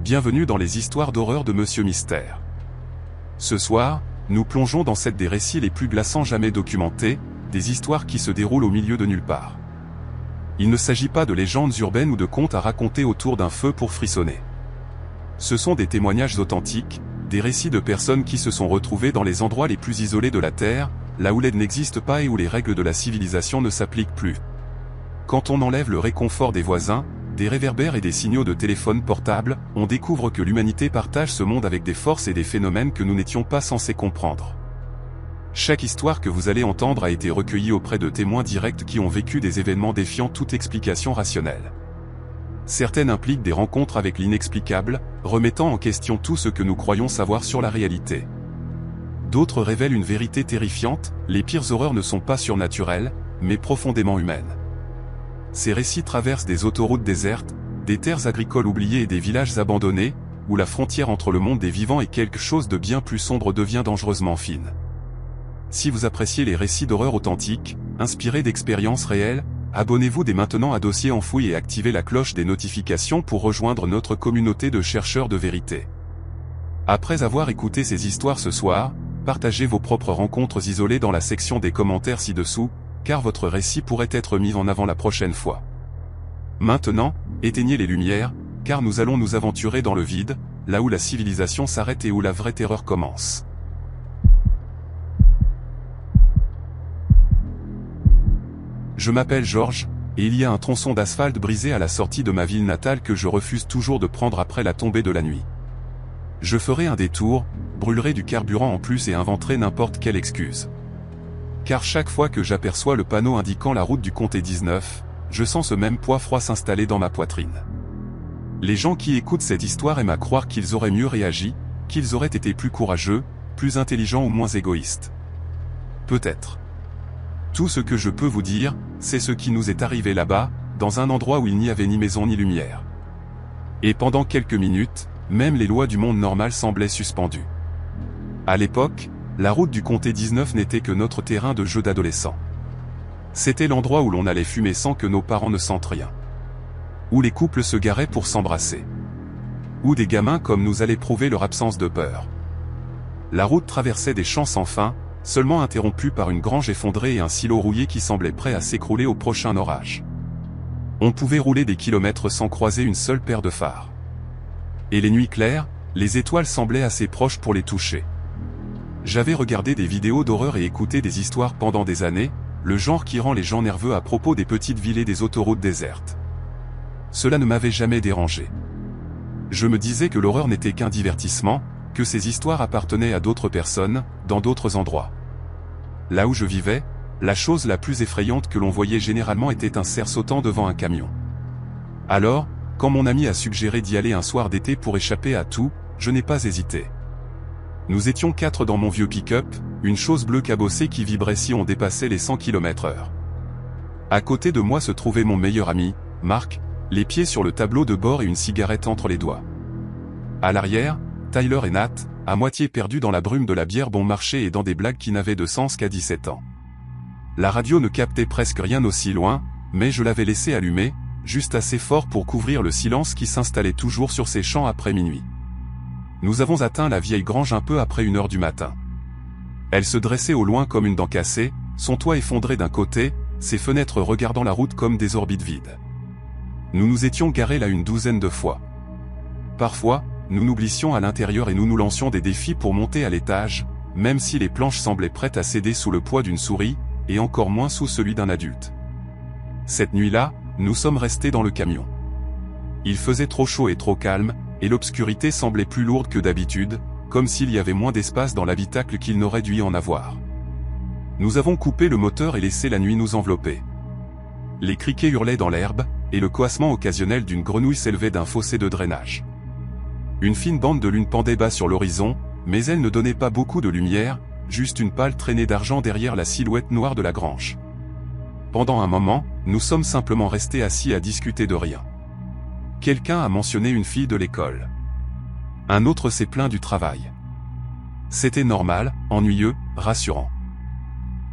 Bienvenue dans les histoires d'horreur de Monsieur Mystère. Ce soir, nous plongeons dans cette des récits les plus glaçants jamais documentés, des histoires qui se déroulent au milieu de nulle part. Il ne s'agit pas de légendes urbaines ou de contes à raconter autour d'un feu pour frissonner. Ce sont des témoignages authentiques, des récits de personnes qui se sont retrouvées dans les endroits les plus isolés de la Terre, là où l'aide n'existe pas et où les règles de la civilisation ne s'appliquent plus. Quand on enlève le réconfort des voisins, des réverbères et des signaux de téléphone portable, on découvre que l'humanité partage ce monde avec des forces et des phénomènes que nous n'étions pas censés comprendre. Chaque histoire que vous allez entendre a été recueillie auprès de témoins directs qui ont vécu des événements défiant toute explication rationnelle. Certaines impliquent des rencontres avec l'inexplicable, remettant en question tout ce que nous croyons savoir sur la réalité. D'autres révèlent une vérité terrifiante, les pires horreurs ne sont pas surnaturelles, mais profondément humaines. Ces récits traversent des autoroutes désertes, des terres agricoles oubliées et des villages abandonnés, où la frontière entre le monde des vivants et quelque chose de bien plus sombre devient dangereusement fine. Si vous appréciez les récits d'horreur authentiques, inspirés d'expériences réelles, abonnez-vous dès maintenant à Dossier Enfoui et activez la cloche des notifications pour rejoindre notre communauté de chercheurs de vérité. Après avoir écouté ces histoires ce soir, partagez vos propres rencontres isolées dans la section des commentaires ci-dessous, car votre récit pourrait être mis en avant la prochaine fois. Maintenant, éteignez les lumières, car nous allons nous aventurer dans le vide, là où la civilisation s'arrête et où la vraie terreur commence. Je m'appelle Georges, et il y a un tronçon d'asphalte brisé à la sortie de ma ville natale que je refuse toujours de prendre après la tombée de la nuit. Je ferai un détour, brûlerai du carburant en plus et inventerai n'importe quelle excuse. Car chaque fois que j'aperçois le panneau indiquant la route du Comté 19, je sens ce même poids froid s'installer dans ma poitrine. Les gens qui écoutent cette histoire aiment à croire qu'ils auraient mieux réagi, qu'ils auraient été plus courageux, plus intelligents ou moins égoïstes. Peut-être. Tout ce que je peux vous dire, c'est ce qui nous est arrivé là-bas, dans un endroit où il n'y avait ni maison ni lumière. Et pendant quelques minutes, même les lois du monde normal semblaient suspendues. À l'époque, la route du Comté 19 n'était que notre terrain de jeu d'adolescent. C'était l'endroit où l'on allait fumer sans que nos parents ne sentent rien. Où les couples se garaient pour s'embrasser. Où des gamins comme nous allaient prouver leur absence de peur. La route traversait des champs sans fin, seulement interrompue par une grange effondrée et un silo rouillé qui semblait prêt à s'écrouler au prochain orage. On pouvait rouler des kilomètres sans croiser une seule paire de phares. Et les nuits claires, les étoiles semblaient assez proches pour les toucher. J'avais regardé des vidéos d'horreur et écouté des histoires pendant des années, le genre qui rend les gens nerveux à propos des petites villes et des autoroutes désertes. Cela ne m'avait jamais dérangé. Je me disais que l'horreur n'était qu'un divertissement, que ces histoires appartenaient à d'autres personnes, dans d'autres endroits. Là où je vivais, la chose la plus effrayante que l'on voyait généralement était un cerf sautant devant un camion. Alors, quand mon ami a suggéré d'y aller un soir d'été pour échapper à tout, je n'ai pas hésité. Nous étions 4 dans mon vieux pick-up, une chose bleue cabossée qui vibrait si on dépassait les 100 km/h. À côté de moi se trouvait mon meilleur ami, Marc, les pieds sur le tableau de bord et une cigarette entre les doigts. À l'arrière, Tyler et Nat, à moitié perdus dans la brume de la bière bon marché et dans des blagues qui n'avaient de sens qu'à 17 ans. La radio ne captait presque rien aussi loin, mais je l'avais laissée allumée, juste assez fort pour couvrir le silence qui s'installait toujours sur ces champs après minuit. Nous avons atteint la vieille grange un peu après 1h du matin. Elle se dressait au loin comme une dent cassée, son toit effondré d'un côté, ses fenêtres regardant la route comme des orbites vides. Nous nous étions garés là une douzaine de fois. Parfois, nous nous glissions à l'intérieur et nous nous lancions des défis pour monter à l'étage, même si les planches semblaient prêtes à céder sous le poids d'une souris, et encore moins sous celui d'un adulte. Cette nuit-là, nous sommes restés dans le camion. Il faisait trop chaud et trop calme, et l'obscurité semblait plus lourde que d'habitude, comme s'il y avait moins d'espace dans l'habitacle qu'il n'aurait dû y en avoir. Nous avons coupé le moteur et laissé la nuit nous envelopper. Les criquets hurlaient dans l'herbe, et le coassement occasionnel d'une grenouille s'élevait d'un fossé de drainage. Une fine bande de lune pendait bas sur l'horizon, mais elle ne donnait pas beaucoup de lumière, juste une pâle traînée d'argent derrière la silhouette noire de la grange. Pendant un moment, nous sommes simplement restés assis à discuter de rien. Quelqu'un a mentionné une fille de l'école. Un autre s'est plaint du travail. C'était normal, ennuyeux, rassurant.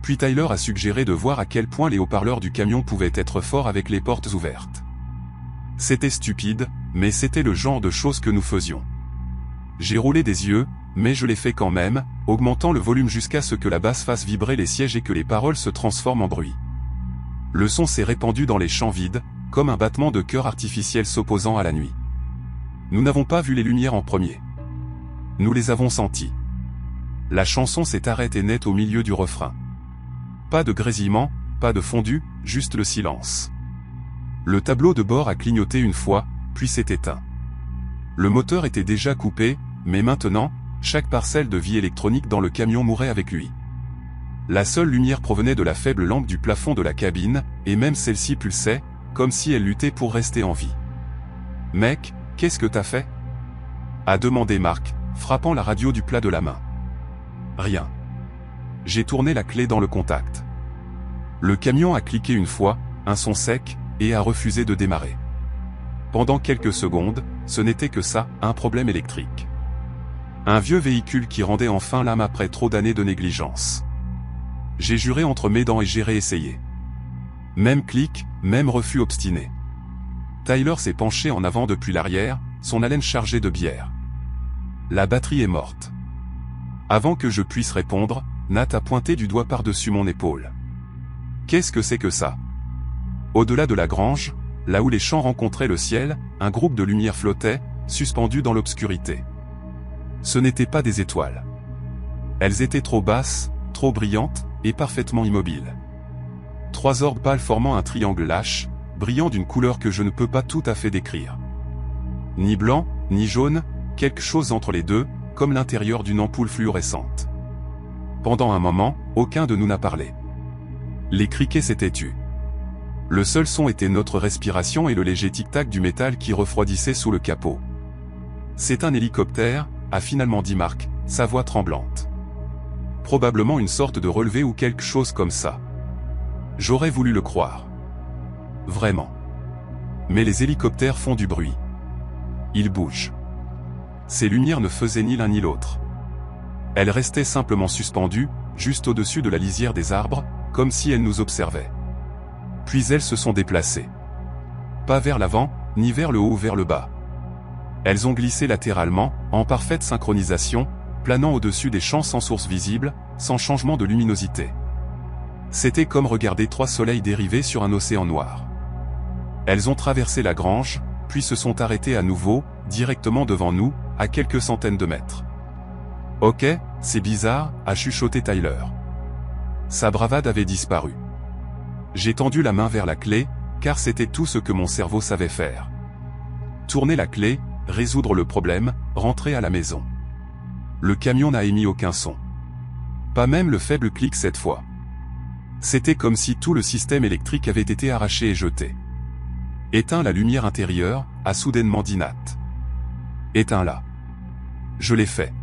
Puis Tyler a suggéré de voir à quel point les haut-parleurs du camion pouvaient être forts avec les portes ouvertes. C'était stupide, mais c'était le genre de choses que nous faisions. J'ai roulé des yeux, mais je l'ai fait quand même, augmentant le volume jusqu'à ce que la basse fasse vibrer les sièges et que les paroles se transforment en bruit. Le son s'est répandu dans les champs vides, comme un battement de cœur artificiel s'opposant à la nuit. Nous n'avons pas vu les lumières en premier. Nous les avons senties. La chanson s'est arrêtée net au milieu du refrain. Pas de grésillement, pas de fondu, juste le silence. Le tableau de bord a clignoté une fois, puis s'est éteint. Le moteur était déjà coupé, mais maintenant, chaque parcelle de vie électronique dans le camion mourait avec lui. La seule lumière provenait de la faible lampe du plafond de la cabine, et même celle-ci pulsait, comme si elle luttait pour rester en vie. « Mec, qu'est-ce que t'as fait ?» a demandé Marc, frappant la radio du plat de la main. « Rien. J'ai tourné la clé dans le contact. » Le camion a cliqué une fois, un son sec, et a refusé de démarrer. Pendant quelques secondes, ce n'était que ça, un problème électrique. Un vieux véhicule qui rendait enfin l'âme après trop d'années de négligence. J'ai juré entre mes dents et j'ai réessayé. Même clic, même refus obstiné. Tyler s'est penché en avant depuis l'arrière, son haleine chargée de bière. La batterie est morte. Avant que je puisse répondre, Nat a pointé du doigt par-dessus mon épaule. Qu'est-ce que c'est que ça ? Au-delà de la grange, là où les champs rencontraient le ciel, un groupe de lumières flottait, suspendu dans l'obscurité. Ce n'étaient pas des étoiles. Elles étaient trop basses, trop brillantes, et parfaitement immobiles. 3 orbes pâles formant un triangle lâche, brillant d'une couleur que je ne peux pas tout à fait décrire. Ni blanc, ni jaune, quelque chose entre les deux, comme l'intérieur d'une ampoule fluorescente. Pendant un moment, aucun de nous n'a parlé. Les criquets s'étaient tus. Le seul son était notre respiration et le léger tic-tac du métal qui refroidissait sous le capot. « C'est un hélicoptère », a finalement dit Marc, sa voix tremblante. Probablement une sorte de relevé ou quelque chose comme ça. J'aurais voulu le croire. Vraiment. Mais les hélicoptères font du bruit. Ils bougent. Ces lumières ne faisaient ni l'un ni l'autre. Elles restaient simplement suspendues, juste au-dessus de la lisière des arbres, comme si elles nous observaient. Puis elles se sont déplacées. Pas vers l'avant, ni vers le haut ou vers le bas. Elles ont glissé latéralement, en parfaite synchronisation, planant au-dessus des champs sans source visible, sans changement de luminosité. C'était comme regarder 3 soleils dérivés sur un océan noir. Elles ont traversé la grange, puis se sont arrêtées à nouveau, directement devant nous, à quelques centaines de mètres. « Ok, c'est bizarre », a chuchoté Tyler. Sa bravade avait disparu. J'ai tendu la main vers la clé, car c'était tout ce que mon cerveau savait faire. Tourner la clé, résoudre le problème, rentrer à la maison. Le camion n'a émis aucun son. Pas même le faible clic cette fois. C'était comme si tout le système électrique avait été arraché et jeté. « Éteins la lumière intérieure », a soudainement dit Nat. « Éteins-la. » Je l'ai fait.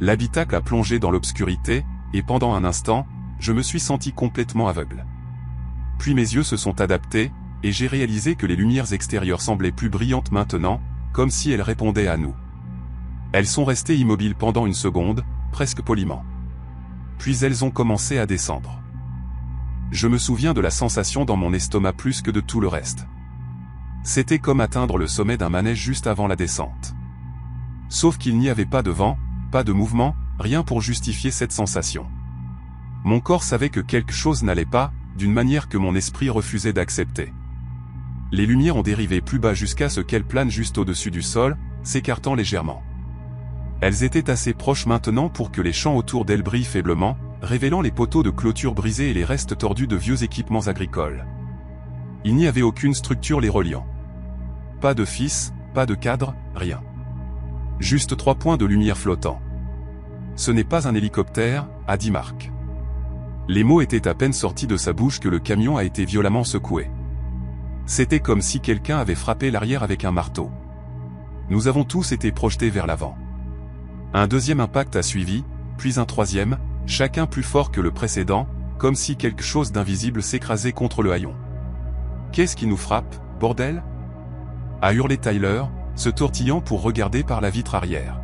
L'habitacle a plongé dans l'obscurité, et pendant un instant, je me suis senti complètement aveugle. Puis mes yeux se sont adaptés, et j'ai réalisé que les lumières extérieures semblaient plus brillantes maintenant, comme si elles répondaient à nous. Elles sont restées immobiles pendant une seconde, presque poliment. Puis elles ont commencé à descendre. Je me souviens de la sensation dans mon estomac plus que de tout le reste. C'était comme atteindre le sommet d'un manège juste avant la descente. Sauf qu'il n'y avait pas de vent, pas de mouvement, rien pour justifier cette sensation. Mon corps savait que quelque chose n'allait pas, d'une manière que mon esprit refusait d'accepter. Les lumières ont dérivé plus bas jusqu'à ce qu'elles planent juste au-dessus du sol, s'écartant légèrement. Elles étaient assez proches maintenant pour que les champs autour d'elles brillent faiblement, révélant les poteaux de clôture brisés et les restes tordus de vieux équipements agricoles. Il n'y avait aucune structure les reliant. Pas de fils, pas de cadre, rien. Juste 3 points de lumière flottants. « Ce n'est pas un hélicoptère », a dit Marc. Les mots étaient à peine sortis de sa bouche que le camion a été violemment secoué. C'était comme si quelqu'un avait frappé l'arrière avec un marteau. Nous avons tous été projetés vers l'avant. Un deuxième impact a suivi, puis un troisième, chacun plus fort que le précédent, comme si quelque chose d'invisible s'écrasait contre le haillon. « Qu'est-ce qui nous frappe, bordel ?» a hurlé Tyler, se tortillant pour regarder par la vitre arrière.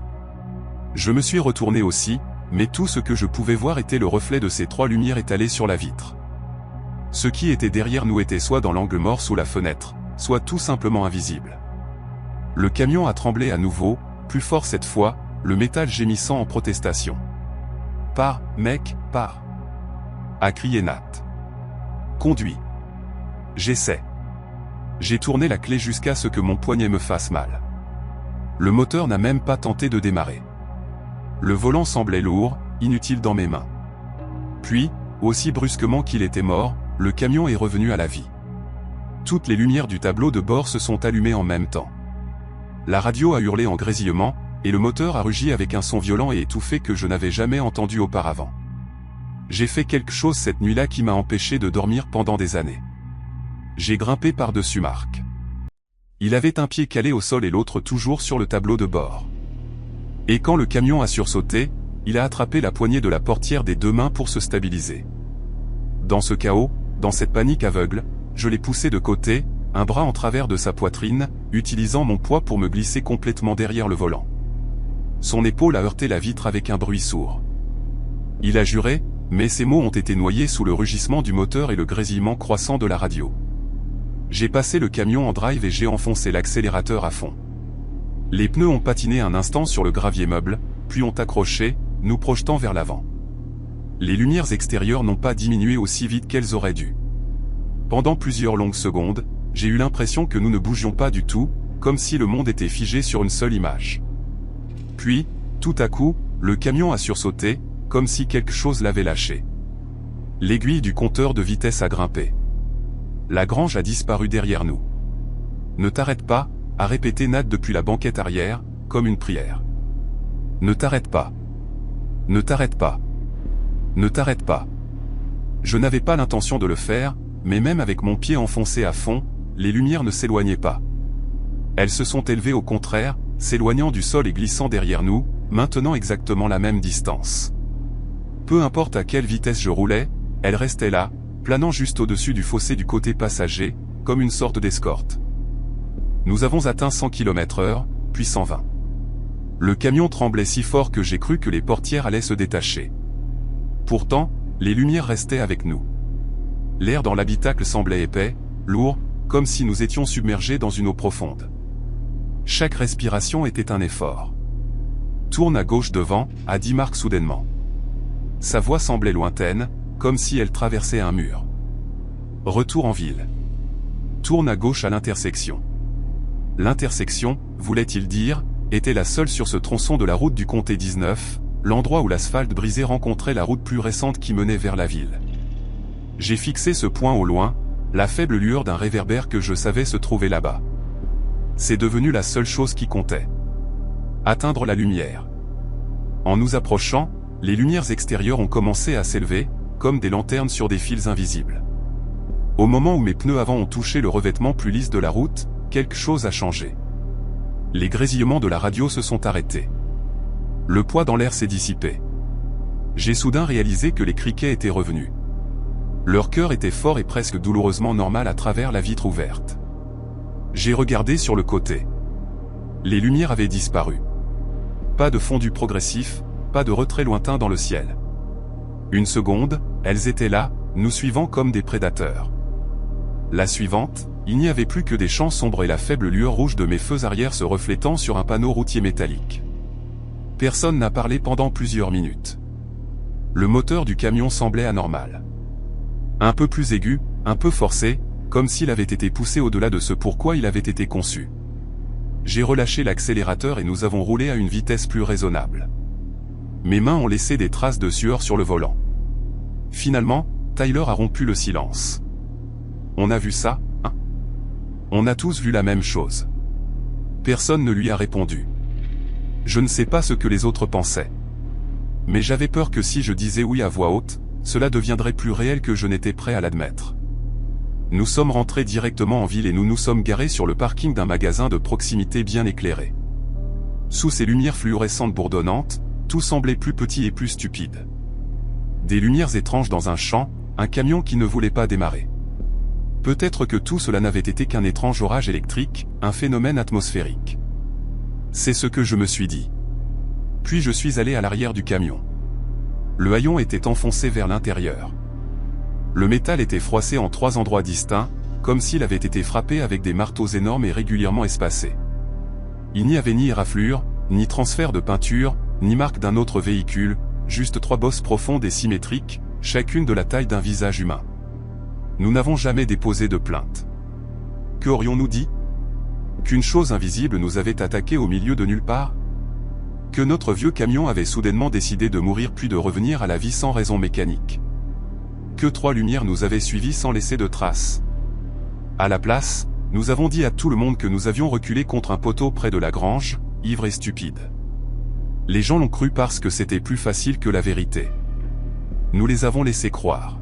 Je me suis retourné aussi, mais tout ce que je pouvais voir était le reflet de ces 3 lumières étalées sur la vitre. Ce qui était derrière nous était soit dans l'angle mort sous la fenêtre, soit tout simplement invisible. Le camion a tremblé à nouveau, plus fort cette fois, le métal gémissant en protestation. « Pars, mec, pars !» a crié Nat. « Conduis. » J'essaie. J'ai tourné la clé jusqu'à ce que mon poignet me fasse mal. Le moteur n'a même pas tenté de démarrer. Le volant semblait lourd, inutile dans mes mains. Puis, aussi brusquement qu'il était mort, le camion est revenu à la vie. Toutes les lumières du tableau de bord se sont allumées en même temps. La radio a hurlé en grésillement, et le moteur a rugi avec un son violent et étouffé que je n'avais jamais entendu auparavant. J'ai fait quelque chose cette nuit-là qui m'a empêché de dormir pendant des années. J'ai grimpé par-dessus Marc. Il avait un pied calé au sol et l'autre toujours sur le tableau de bord. Et quand le camion a sursauté, il a attrapé la poignée de la portière des deux mains pour se stabiliser. Dans ce chaos, dans cette panique aveugle, je l'ai poussé de côté, un bras en travers de sa poitrine, utilisant mon poids pour me glisser complètement derrière le volant. Son épaule a heurté la vitre avec un bruit sourd. Il a juré, mais ses mots ont été noyés sous le rugissement du moteur et le grésillement croissant de la radio. J'ai passé le camion en drive et j'ai enfoncé l'accélérateur à fond. Les pneus ont patiné un instant sur le gravier meuble, puis ont accroché, nous projetant vers l'avant. Les lumières extérieures n'ont pas diminué aussi vite qu'elles auraient dû. Pendant plusieurs longues secondes, j'ai eu l'impression que nous ne bougions pas du tout, comme si le monde était figé sur une seule image. Puis, tout à coup, le camion a sursauté, comme si quelque chose l'avait lâché. L'aiguille du compteur de vitesse a grimpé. La grange a disparu derrière nous. « Ne t'arrête pas », a répété Nat depuis la banquette arrière, comme une prière. « Ne t'arrête pas. Ne t'arrête pas. Ne t'arrête pas. » Je n'avais pas l'intention de le faire, mais même avec mon pied enfoncé à fond, les lumières ne s'éloignaient pas. Elles se sont élevées au contraire, s'éloignant du sol et glissant derrière nous, maintenant exactement la même distance. Peu importe à quelle vitesse je roulais, elles restaient là, planant juste au-dessus du fossé du côté passager, comme une sorte d'escorte. Nous avons atteint 100 km/h, puis 120. Le camion tremblait si fort que j'ai cru que les portières allaient se détacher. Pourtant, les lumières restaient avec nous. L'air dans l'habitacle semblait épais, lourd, comme si nous étions submergés dans une eau profonde. Chaque respiration était un effort. « Tourne à gauche devant », a dit Marc soudainement. Sa voix semblait lointaine, comme si elle traversait un mur. « Retour en ville. Tourne à gauche à l'intersection. » L'intersection, voulait-il dire, était la seule sur ce tronçon de la route du comté 19, l'endroit où l'asphalte brisé rencontrait la route plus récente qui menait vers la ville. J'ai fixé ce point au loin, la faible lueur d'un réverbère que je savais se trouver là-bas. C'est devenu la seule chose qui comptait. Atteindre la lumière. En nous approchant, les lumières extérieures ont commencé à s'élever, comme des lanternes sur des fils invisibles. Au moment où mes pneus avant ont touché le revêtement plus lisse de la route, quelque chose a changé. Les grésillements de la radio se sont arrêtés. Le poids dans l'air s'est dissipé. J'ai soudain réalisé que les criquets étaient revenus. Leur cœur était fort et presque douloureusement normal à travers la vitre ouverte. J'ai regardé sur le côté. Les lumières avaient disparu. Pas de fondu progressif, pas de retrait lointain dans le ciel. Une seconde, elles étaient là, nous suivant comme des prédateurs. La suivante, il n'y avait plus que des champs sombres et la faible lueur rouge de mes feux arrière se reflétant sur un panneau routier métallique. Personne n'a parlé pendant plusieurs minutes. Le moteur du camion semblait anormal. Un peu plus aigu, un peu forcé, comme s'il avait été poussé au-delà de ce pourquoi il avait été conçu. J'ai relâché l'accélérateur et nous avons roulé à une vitesse plus raisonnable. Mes mains ont laissé des traces de sueur sur le volant. Finalement, Tyler a rompu le silence. On a vu ça, hein? On a tous vu la même chose. Personne ne lui a répondu. Je ne sais pas ce que les autres pensaient. Mais j'avais peur que si je disais oui à voix haute, cela deviendrait plus réel que je n'étais prêt à l'admettre. Nous sommes rentrés directement en ville et nous nous sommes garés sur le parking d'un magasin de proximité bien éclairé. Sous ces lumières fluorescentes bourdonnantes, tout semblait plus petit et plus stupide. Des lumières étranges dans un champ, un camion qui ne voulait pas démarrer. Peut-être que tout cela n'avait été qu'un étrange orage électrique, un phénomène atmosphérique. C'est ce que je me suis dit. Puis je suis allé à l'arrière du camion. Le haillon était enfoncé vers l'intérieur. Le métal était froissé en 3 endroits distincts, comme s'il avait été frappé avec des marteaux énormes et régulièrement espacés. Il n'y avait ni éraflure, ni transfert de peinture, ni marque d'un autre véhicule, juste 3 bosses profondes et symétriques, chacune de la taille d'un visage humain. Nous n'avons jamais déposé de plainte. Que aurions-nous dit? Qu'une chose invisible nous avait attaqués au milieu de nulle part? Que notre vieux camion avait soudainement décidé de mourir puis de revenir à la vie sans raison mécanique? Que 3 lumières nous avaient suivis sans laisser de traces? À la place, nous avons dit à tout le monde que nous avions reculé contre un poteau près de la grange, ivres et stupides. Les gens l'ont cru parce que c'était plus facile que la vérité. Nous les avons laissés croire.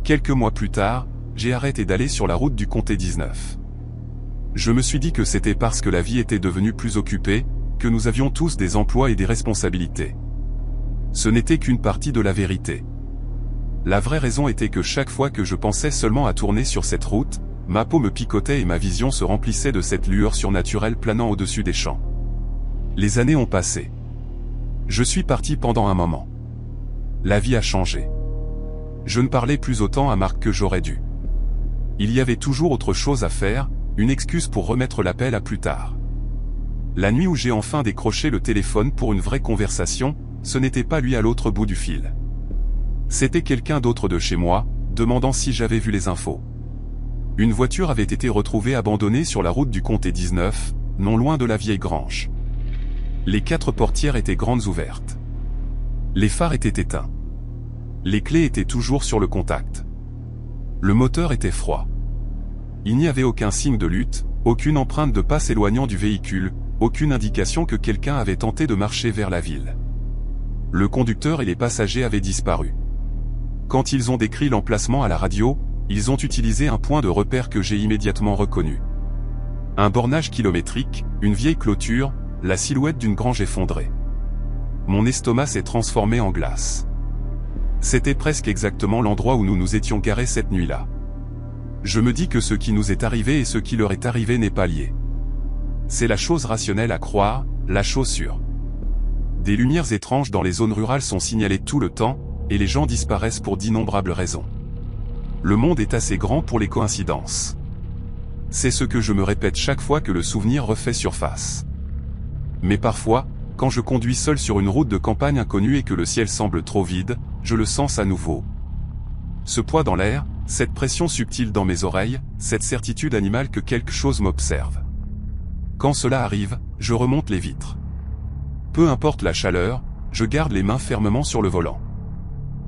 Quelques mois plus tard, j'ai arrêté d'aller sur la route du Comté 19. Je me suis dit que c'était parce que la vie était devenue plus occupée, que nous avions tous des emplois et des responsabilités. Ce n'était qu'une partie de la vérité. La vraie raison était que chaque fois que je pensais seulement à tourner sur cette route, ma peau me picotait et ma vision se remplissait de cette lueur surnaturelle planant au-dessus des champs. Les années ont passé. Je suis parti pendant un moment. La vie a changé. Je ne parlais plus autant à Marc que j'aurais dû. Il y avait toujours autre chose à faire, une excuse pour remettre l'appel à plus tard. La nuit où j'ai enfin décroché le téléphone pour une vraie conversation, ce n'était pas lui à l'autre bout du fil. C'était quelqu'un d'autre de chez moi, demandant si j'avais vu les infos. Une voiture avait été retrouvée abandonnée sur la route du Comté 19, non loin de la vieille grange. Les 4 portières étaient grandes ouvertes. Les phares étaient éteints. Les clés étaient toujours sur le contact. Le moteur était froid. Il n'y avait aucun signe de lutte, aucune empreinte de pas s'éloignant du véhicule, aucune indication que quelqu'un avait tenté de marcher vers la ville. Le conducteur et les passagers avaient disparu. Quand ils ont décrit l'emplacement à la radio, ils ont utilisé un point de repère que j'ai immédiatement reconnu. Un bornage kilométrique, une vieille clôture, la silhouette d'une grange effondrée. Mon estomac s'est transformé en glace. C'était presque exactement l'endroit où nous nous étions garés cette nuit-là. Je me dis que ce qui nous est arrivé et ce qui leur est arrivé n'est pas lié. C'est la chose rationnelle à croire, la chose sûre. Des lumières étranges dans les zones rurales sont signalées tout le temps, et les gens disparaissent pour d'innombrables raisons. Le monde est assez grand pour les coïncidences. C'est ce que je me répète chaque fois que le souvenir refait surface. Mais parfois, quand je conduis seul sur une route de campagne inconnue et que le ciel semble trop vide, je le sens à nouveau. Ce poids dans l'air, cette pression subtile dans mes oreilles, cette certitude animale que quelque chose m'observe. Quand cela arrive, je remonte les vitres. Peu importe la chaleur, je garde les mains fermement sur le volant.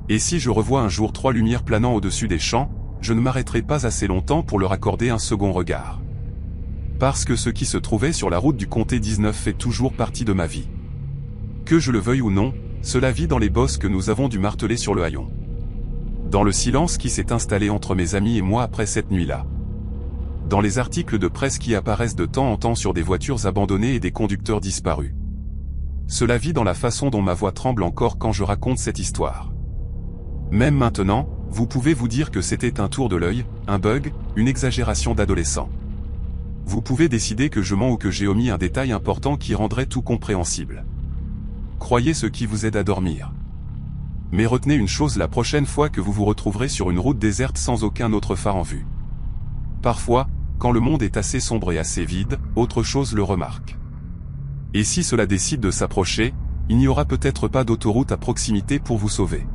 Et si je revois un jour 3 lumières planant au-dessus des champs, je ne m'arrêterai pas assez longtemps pour leur accorder un second regard. Parce que ce qui se trouvait sur la route du Comté 19 fait toujours partie de ma vie. Que je le veuille ou non, cela vit dans les bosses que nous avons dû marteler sur le haillon. Dans le silence qui s'est installé entre mes amis et moi après cette nuit-là. Dans les articles de presse qui apparaissent de temps en temps sur des voitures abandonnées et des conducteurs disparus. Cela vit dans la façon dont ma voix tremble encore quand je raconte cette histoire. Même maintenant, vous pouvez vous dire que c'était un tour de l'œil, un bug, une exagération d'adolescent. Vous pouvez décider que je mens ou que j'ai omis un détail important qui rendrait tout compréhensible. Croyez ce qui vous aide à dormir. Mais retenez une chose la prochaine fois que vous vous retrouverez sur une route déserte sans aucun autre phare en vue. Parfois, quand le monde est assez sombre et assez vide, autre chose le remarque. Et si cela décide de s'approcher, il n'y aura peut-être pas d'autoroute à proximité pour vous sauver.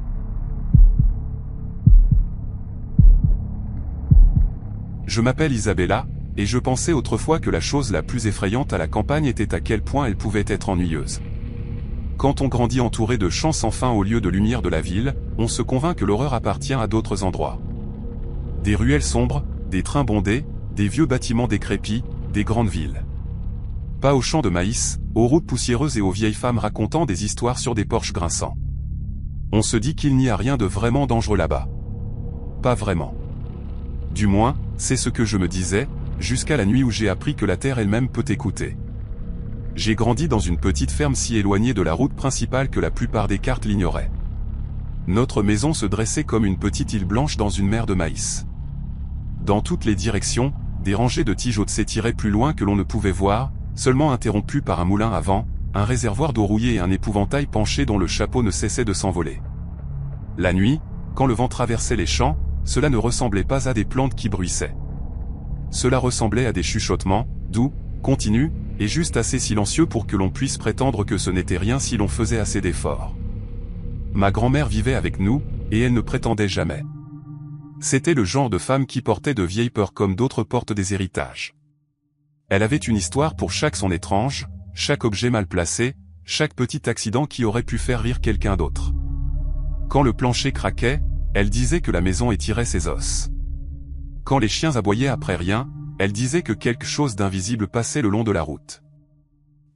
Je m'appelle Isabella, et je pensais autrefois que la chose la plus effrayante à la campagne était à quel point elle pouvait être ennuyeuse. Quand on grandit entouré de champs sans fin au lieu de lumière de la ville, on se convainc que l'horreur appartient à d'autres endroits. Des ruelles sombres, des trains bondés, des vieux bâtiments décrépits, des grandes villes. Pas aux champs de maïs, aux routes poussiéreuses et aux vieilles femmes racontant des histoires sur des porches grinçants. On se dit qu'il n'y a rien de vraiment dangereux là-bas. Pas vraiment. Du moins, c'est ce que je me disais, jusqu'à la nuit où j'ai appris que la terre elle-même peut écouter. J'ai grandi dans une petite ferme si éloignée de la route principale que la plupart des cartes l'ignoraient. Notre maison se dressait comme une petite île blanche dans une mer de maïs. Dans toutes les directions, des rangées de tiges hautes s'étiraient plus loin que l'on ne pouvait voir, seulement interrompues par un moulin à vent, un réservoir d'eau rouillée et un épouvantail penché dont le chapeau ne cessait de s'envoler. La nuit, quand le vent traversait les champs, cela ne ressemblait pas à des plantes qui bruissaient. cela ressemblait à des chuchotements, doux, continus, et juste assez silencieux pour que l'on puisse prétendre que ce n'était rien si l'on faisait assez d'efforts. Ma grand-mère vivait avec nous, et elle ne prétendait jamais. C'était le genre de femme qui portait de vieilles peurs comme d'autres portent des héritages. Elle avait une histoire pour chaque son étrange, chaque objet mal placé, chaque petit accident qui aurait pu faire rire quelqu'un d'autre. Quand le plancher craquait, elle disait que la maison étirait ses os. Quand les chiens aboyaient après rien, elle disait que quelque chose d'invisible passait le long de la route.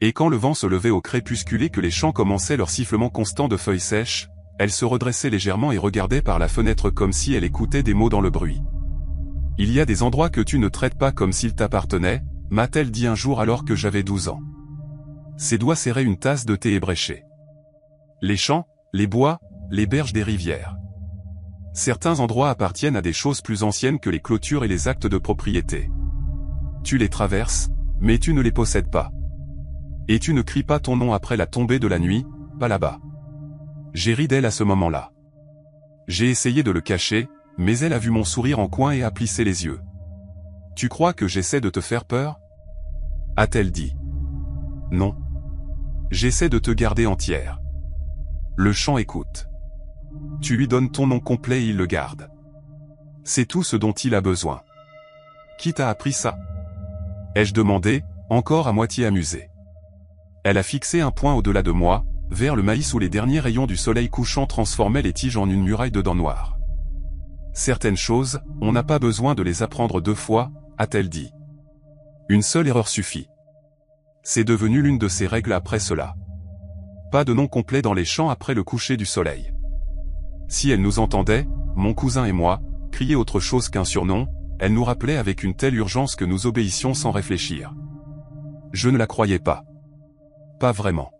Et quand le vent se levait au crépuscule et que les champs commençaient leur sifflement constant de feuilles sèches, elle se redressait légèrement et regardait par la fenêtre comme si elle écoutait des mots dans le bruit. « Il y a des endroits que tu ne traites pas comme s'ils t'appartenaient », m'a-t-elle dit un jour alors que j'avais 12 ans. Ses doigts serraient une tasse de thé ébréchée. Les champs, les bois, les berges des rivières. Certains endroits appartiennent à des choses plus anciennes que les clôtures et les actes de propriété. Tu les traverses, mais tu ne les possèdes pas. Et tu ne cries pas ton nom après la tombée de la nuit, pas là-bas. J'ai ri d'elle à ce moment-là. J'ai essayé de le cacher, mais elle a vu mon sourire en coin et a plissé les yeux. « Tu crois que j'essaie de te faire peur ?» a-t-elle dit. « Non. J'essaie de te garder entière. » Le chant écoute. Tu lui donnes ton nom complet et il le garde. C'est tout ce dont il a besoin. Qui t'a appris ça? Ai-je demandé, encore à moitié amusé. Elle a fixé un point au-delà de moi, vers le maïs où les derniers rayons du soleil couchant transformaient les tiges en une muraille de dents noires. Certaines choses, on n'a pas besoin de les apprendre 2 fois, a-t-elle dit. Une seule erreur suffit. C'est devenu l'une de ses règles après cela. Pas de nom complet dans les champs après le coucher du soleil. Si elle nous entendait, mon cousin et moi, crier autre chose qu'un surnom, elle nous rappelait avec une telle urgence que nous obéissions sans réfléchir. Je ne la croyais pas. Pas vraiment.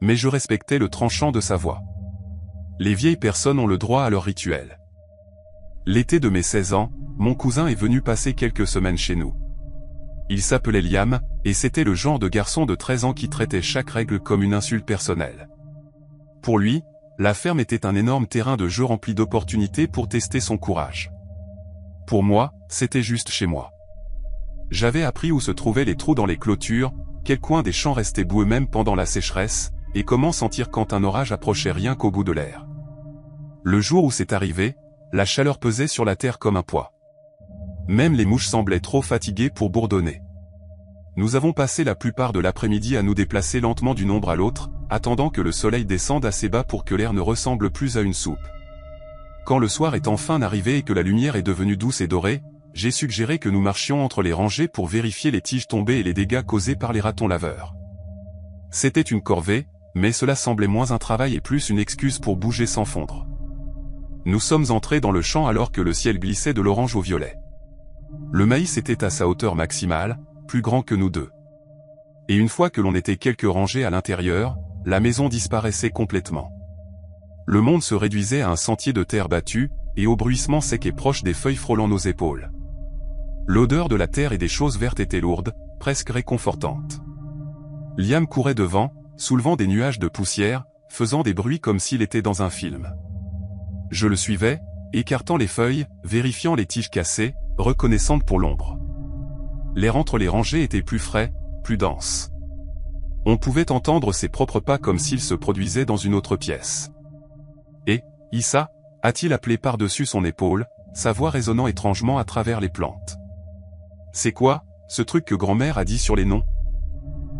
Mais je respectais le tranchant de sa voix. Les vieilles personnes ont le droit à leur rituel. L'été de mes 16 ans, mon cousin est venu passer quelques semaines chez nous. Il s'appelait Liam, et c'était le genre de garçon de 13 ans qui traitait chaque règle comme une insulte personnelle. Pour lui, la ferme était un énorme terrain de jeu rempli d'opportunités pour tester son courage. Pour moi, c'était juste chez moi. J'avais appris où se trouvaient les trous dans les clôtures, quel coin des champs restait boueux même pendant la sécheresse, et comment sentir quand un orage approchait rien qu'au bout de l'air. Le jour où c'est arrivé, la chaleur pesait sur la terre comme un poids. Même les mouches semblaient trop fatiguées pour bourdonner. Nous avons passé la plupart de l'après-midi à nous déplacer lentement d'une ombre à l'autre, attendant que le soleil descende assez bas pour que l'air ne ressemble plus à une soupe. Quand le soir est enfin arrivé et que la lumière est devenue douce et dorée, j'ai suggéré que nous marchions entre les rangées pour vérifier les tiges tombées et les dégâts causés par les ratons laveurs. C'était une corvée, mais cela semblait moins un travail et plus une excuse pour bouger sans fondre. Nous sommes entrés dans le champ alors que le ciel glissait de l'orange au violet. Le maïs était à sa hauteur maximale, plus grand que nous deux. Et une fois que l'on était quelques rangées à l'intérieur, la maison disparaissait complètement. Le monde se réduisait à un sentier de terre battue, et au bruissement sec et proche des feuilles frôlant nos épaules. L'odeur de la terre et des choses vertes était lourde, presque réconfortante. Liam courait devant, soulevant des nuages de poussière, faisant des bruits comme s'il était dans un film. Je le suivais, écartant les feuilles, vérifiant les tiges cassées, reconnaissantes pour l'ombre. L'air entre les rangées était plus frais, plus dense. On pouvait entendre ses propres pas comme s'il se produisait dans une autre pièce. Et, Issa, a-t-il appelé par-dessus son épaule, sa voix résonnant étrangement à travers les plantes. C'est quoi, ce truc que grand-mère a dit sur les noms?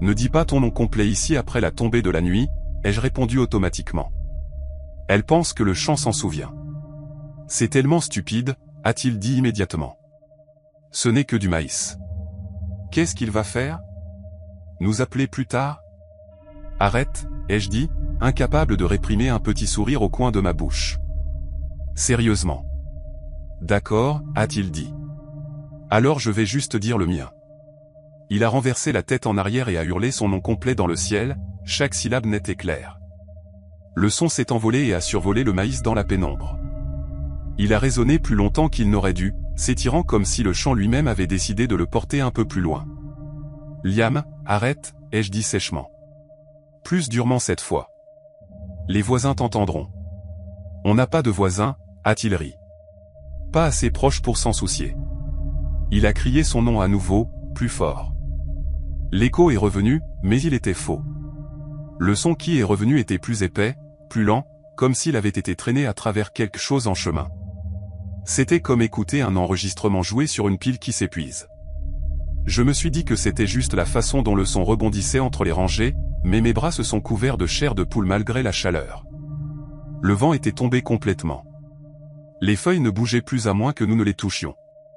Ne dis pas ton nom complet ici après la tombée de la nuit, ai-je répondu automatiquement. Elle pense que le chant s'en souvient. C'est tellement stupide, a-t-il dit immédiatement. Ce n'est que du maïs. Qu'est-ce qu'il va faire? Nous appeler plus tard? Arrête, ai-je dit, incapable de réprimer un petit sourire au coin de ma bouche. Sérieusement. D'accord, a-t-il dit. Alors je vais juste dire le mien. Il a renversé la tête en arrière et a hurlé son nom complet dans le ciel, chaque syllabe nette et claire. Le son s'est envolé et a survolé le maïs dans la pénombre. Il a résonné plus longtemps qu'il n'aurait dû, s'étirant comme si le chant lui-même avait décidé de le porter un peu plus loin. Liam, arrête, ai-je dit sèchement. Plus durement cette fois. Les voisins t'entendront. On n'a pas de voisins, a-t-il ri. Pas assez proche pour s'en soucier. Il a crié son nom à nouveau, plus fort. L'écho est revenu, mais il était faux. Le son qui est revenu était plus épais, plus lent, comme s'il avait été traîné à travers quelque chose en chemin. C'était comme écouter un enregistrement joué sur une pile qui s'épuise. Je me suis dit que c'était juste la façon dont le son rebondissait entre les rangées, mais mes bras se sont couverts de chair de poule malgré la chaleur. Le vent était tombé complètement. Les feuilles ne bougeaient plus à moins que nous ne les touchions.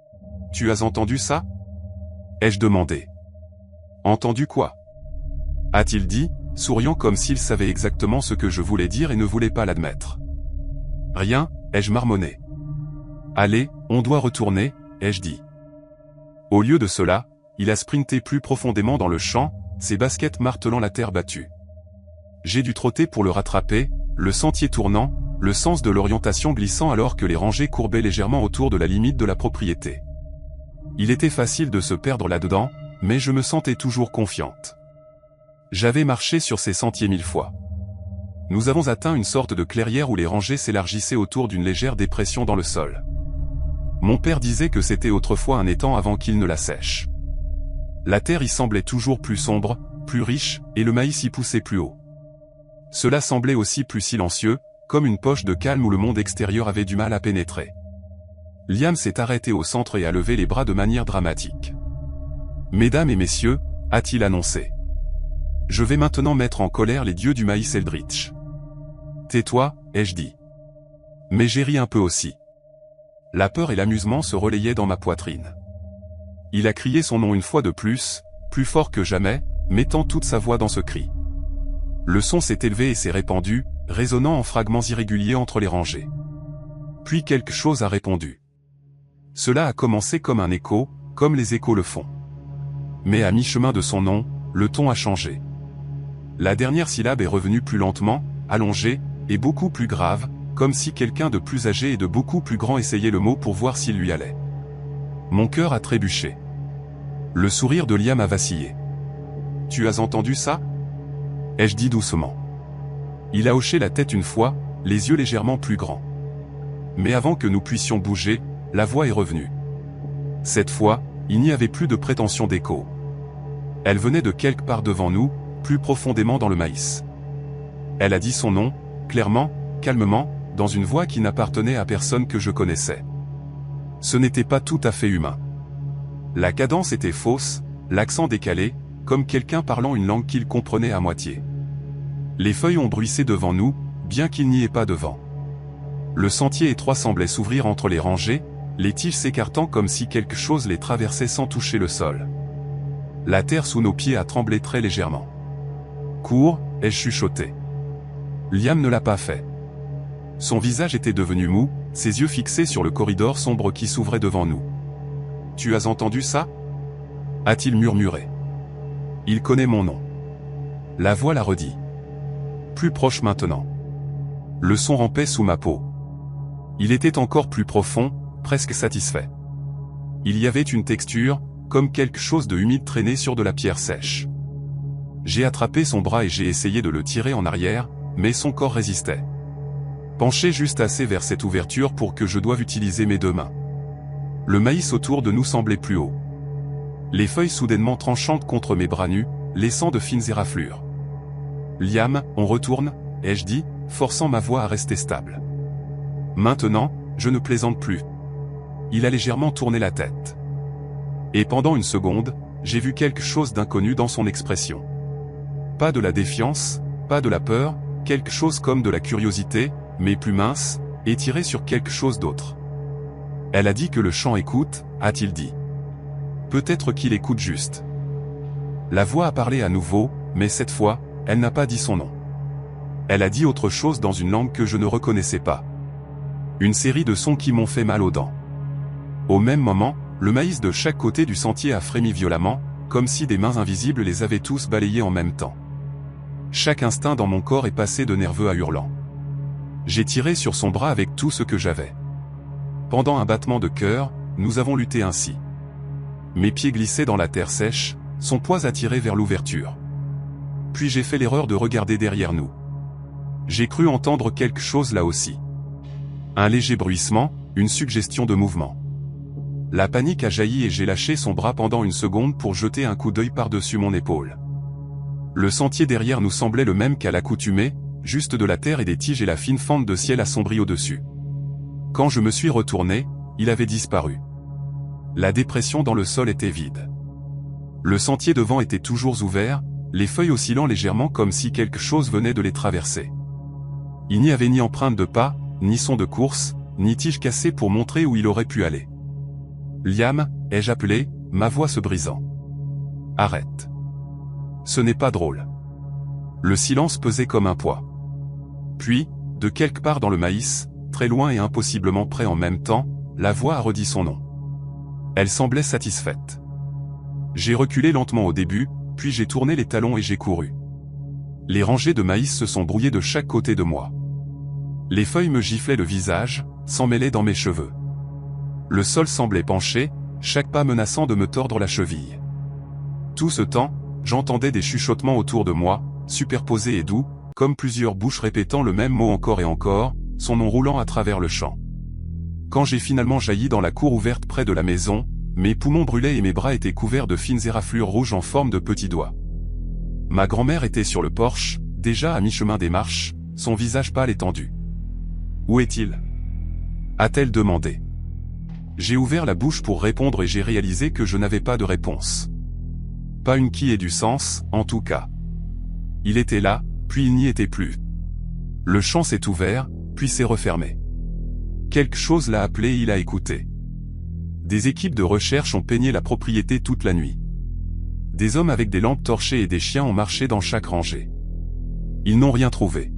« Tu as entendu ça ?» ai-je demandé. « Entendu quoi ?» a-t-il dit, souriant comme s'il savait exactement ce que je voulais dire et ne voulait pas l'admettre. « Rien, ai-je marmonné. « Allez, on doit retourner, ai-je dit. » Au lieu de cela, il a sprinté plus profondément dans le champ, ses baskets martelant la terre battue. J'ai dû trotter pour le rattraper, le sentier tournant, le sens de l'orientation glissant alors que les rangées courbaient légèrement autour de la limite de la propriété. Il était facile de se perdre là-dedans, mais je me sentais toujours confiante. J'avais marché sur ces sentiers 1000 fois. Nous avons atteint une sorte de clairière où les rangées s'élargissaient autour d'une légère dépression dans le sol. Mon père disait que c'était autrefois un étang avant qu'il ne la sèche. La terre y semblait toujours plus sombre, plus riche, et le maïs y poussait plus haut. Cela semblait aussi plus silencieux, comme une poche de calme où le monde extérieur avait du mal à pénétrer. Liam s'est arrêté au centre et a levé les bras de manière dramatique. « Mesdames et messieurs, a-t-il annoncé. Je vais maintenant mettre en colère les dieux du maïs Eldritch. »« Tais-toi, ai-je dit. » Mais j'ai ri un peu aussi. La peur et l'amusement se relayaient dans ma poitrine. Il a crié son nom une fois de plus fort que jamais, mettant toute sa voix dans ce cri. Le son s'est élevé et s'est répandu, résonnant en fragments irréguliers entre les rangées. Puis quelque chose a répondu. Cela a commencé comme un écho, comme les échos le font. Mais à mi-chemin de son nom, le ton a changé. La dernière syllabe est revenue plus lentement, allongée, et beaucoup plus grave, comme si quelqu'un de plus âgé et de beaucoup plus grand essayait le mot pour voir s'il lui allait. Mon cœur a trébuché. Le sourire de Liam a vacillé. « Tu as entendu ça ?» ai-je dit doucement. Il a hoché la tête une fois, les yeux légèrement plus grands. Mais avant que nous puissions bouger, la voix est revenue. Cette fois, il n'y avait plus de prétention d'écho. Elle venait de quelque part devant nous, plus profondément dans le maïs. Elle a dit son nom, clairement, calmement, dans une voix qui n'appartenait à personne que je connaissais. Ce n'était pas tout à fait humain. La cadence était fausse, l'accent décalé, comme quelqu'un parlant une langue qu'il comprenait à moitié. Les feuilles ont bruissé devant nous, bien qu'il n'y ait pas de vent. Le sentier étroit semblait s'ouvrir entre les rangées, les tiges s'écartant comme si quelque chose les traversait sans toucher le sol. La terre sous nos pieds a tremblé très légèrement. « Cours !» ai-je chuchoté. Liam ne l'a pas fait. Son visage était devenu mou, ses yeux fixés sur le corridor sombre qui s'ouvrait devant nous. « Tu as entendu ça ?» a-t-il murmuré. « Il connaît mon nom. » La voix l'a redit. Plus proche maintenant. Le son rampait sous ma peau. Il était encore plus profond, presque satisfait. Il y avait une texture, comme quelque chose de humide traîné sur de la pierre sèche. J'ai attrapé son bras et j'ai essayé de le tirer en arrière, mais son corps résistait. Penché juste assez vers cette ouverture pour que je doive utiliser mes deux mains. Le maïs autour de nous semblait plus haut. Les feuilles soudainement tranchantes contre mes bras nus, laissant de fines éraflures. « Liam, on retourne ?» ai-je dit, forçant ma voix à rester stable. Maintenant, je ne plaisante plus. Il a légèrement tourné la tête. Et pendant une seconde, j'ai vu quelque chose d'inconnu dans son expression. Pas de la défiance, pas de la peur, quelque chose comme de la curiosité, mais plus mince, étirée sur quelque chose d'autre. Elle a dit que le chant écoute, a-t-il dit. Peut-être qu'il écoute juste. La voix a parlé à nouveau, mais cette fois, elle n'a pas dit son nom. Elle a dit autre chose dans une langue que je ne reconnaissais pas. Une série de sons qui m'ont fait mal aux dents. Au même moment, le maïs de chaque côté du sentier a frémi violemment, comme si des mains invisibles les avaient tous balayés en même temps. Chaque instinct dans mon corps est passé de nerveux à hurlant. J'ai tiré sur son bras avec tout ce que j'avais. Pendant un battement de cœur, nous avons lutté ainsi. Mes pieds glissaient dans la terre sèche, son poids attiré vers l'ouverture. Puis j'ai fait l'erreur de regarder derrière nous. J'ai cru entendre quelque chose là aussi. Un léger bruissement, une suggestion de mouvement. La panique a jailli et j'ai lâché son bras pendant une seconde pour jeter un coup d'œil par-dessus mon épaule. Le sentier derrière nous semblait le même qu'à l'accoutumée, juste de la terre et des tiges et la fine fente de ciel assombrie au-dessus. Quand je me suis retourné, il avait disparu. La dépression dans le sol était vide. Le sentier devant était toujours ouvert, les feuilles oscillant légèrement comme si quelque chose venait de les traverser. Il n'y avait ni empreinte de pas, ni son de course, ni tige cassée pour montrer où il aurait pu aller. « Liam » ai-je appelé, ma voix se brisant. « Arrête. Ce n'est pas drôle. » Le silence pesait comme un poids. Puis, de quelque part dans le maïs, très loin et impossiblement près en même temps, la voix a redit son nom. Elle semblait satisfaite. J'ai reculé lentement au début, puis j'ai tourné les talons et j'ai couru. Les rangées de maïs se sont brouillées de chaque côté de moi. Les feuilles me giflaient le visage, s'emmêlaient dans mes cheveux. Le sol semblait penché, chaque pas menaçant de me tordre la cheville. Tout ce temps, j'entendais des chuchotements autour de moi, superposés et doux, comme plusieurs bouches répétant le même mot encore et encore, son nom roulant à travers le champ. Quand j'ai finalement jailli dans la cour ouverte près de la maison, mes poumons brûlaient et mes bras étaient couverts de fines éraflures rouges en forme de petits doigts. Ma grand-mère était sur le porche, déjà à mi-chemin des marches, son visage pâle et tendu. « Où est-il » a-t-elle demandé. J'ai ouvert la bouche pour répondre et j'ai réalisé que je n'avais pas de réponse. Pas une qui ait du sens, en tout cas. Il était là, puis il n'y était plus. Le champ s'est ouvert, puis s'est refermé. Quelque chose l'a appelé et il a écouté. Des équipes de recherche ont peigné la propriété toute la nuit. Des hommes avec des lampes torchées et des chiens ont marché dans chaque rangée. Ils n'ont rien trouvé.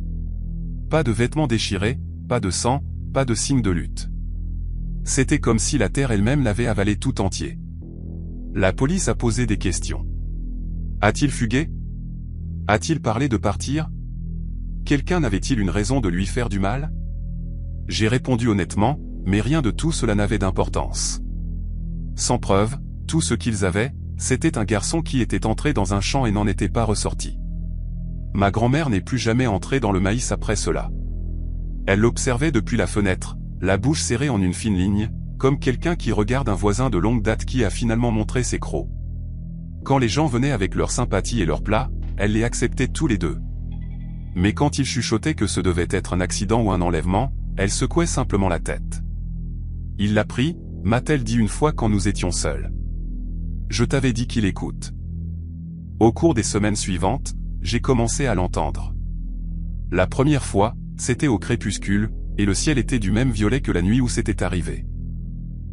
Pas de vêtements déchirés, pas de sang, pas de signe de lutte. C'était comme si la terre elle-même l'avait avalé tout entier. La police a posé des questions. A-t-il fugué? A-t-il parlé de partir? Quelqu'un n'avait-il une raison de lui faire du mal? J'ai répondu honnêtement, mais rien de tout cela n'avait d'importance. Sans preuve, tout ce qu'ils avaient, c'était un garçon qui était entré dans un champ et n'en était pas ressorti. Ma grand-mère n'est plus jamais entrée dans le maïs après cela. Elle l'observait depuis la fenêtre, la bouche serrée en une fine ligne, comme quelqu'un qui regarde un voisin de longue date qui a finalement montré ses crocs. Quand les gens venaient avec leur sympathie et leurs plats, elle les acceptait tous les deux. Mais quand ils chuchotaient que ce devait être un accident ou un enlèvement, elle secouait simplement la tête. « Il l'a pris » m'a-t-elle dit une fois quand nous étions seuls. « Je t'avais dit qu'il écoute. » Au cours des semaines suivantes, j'ai commencé à l'entendre. La première fois, c'était au crépuscule, et le ciel était du même violet que la nuit où c'était arrivé.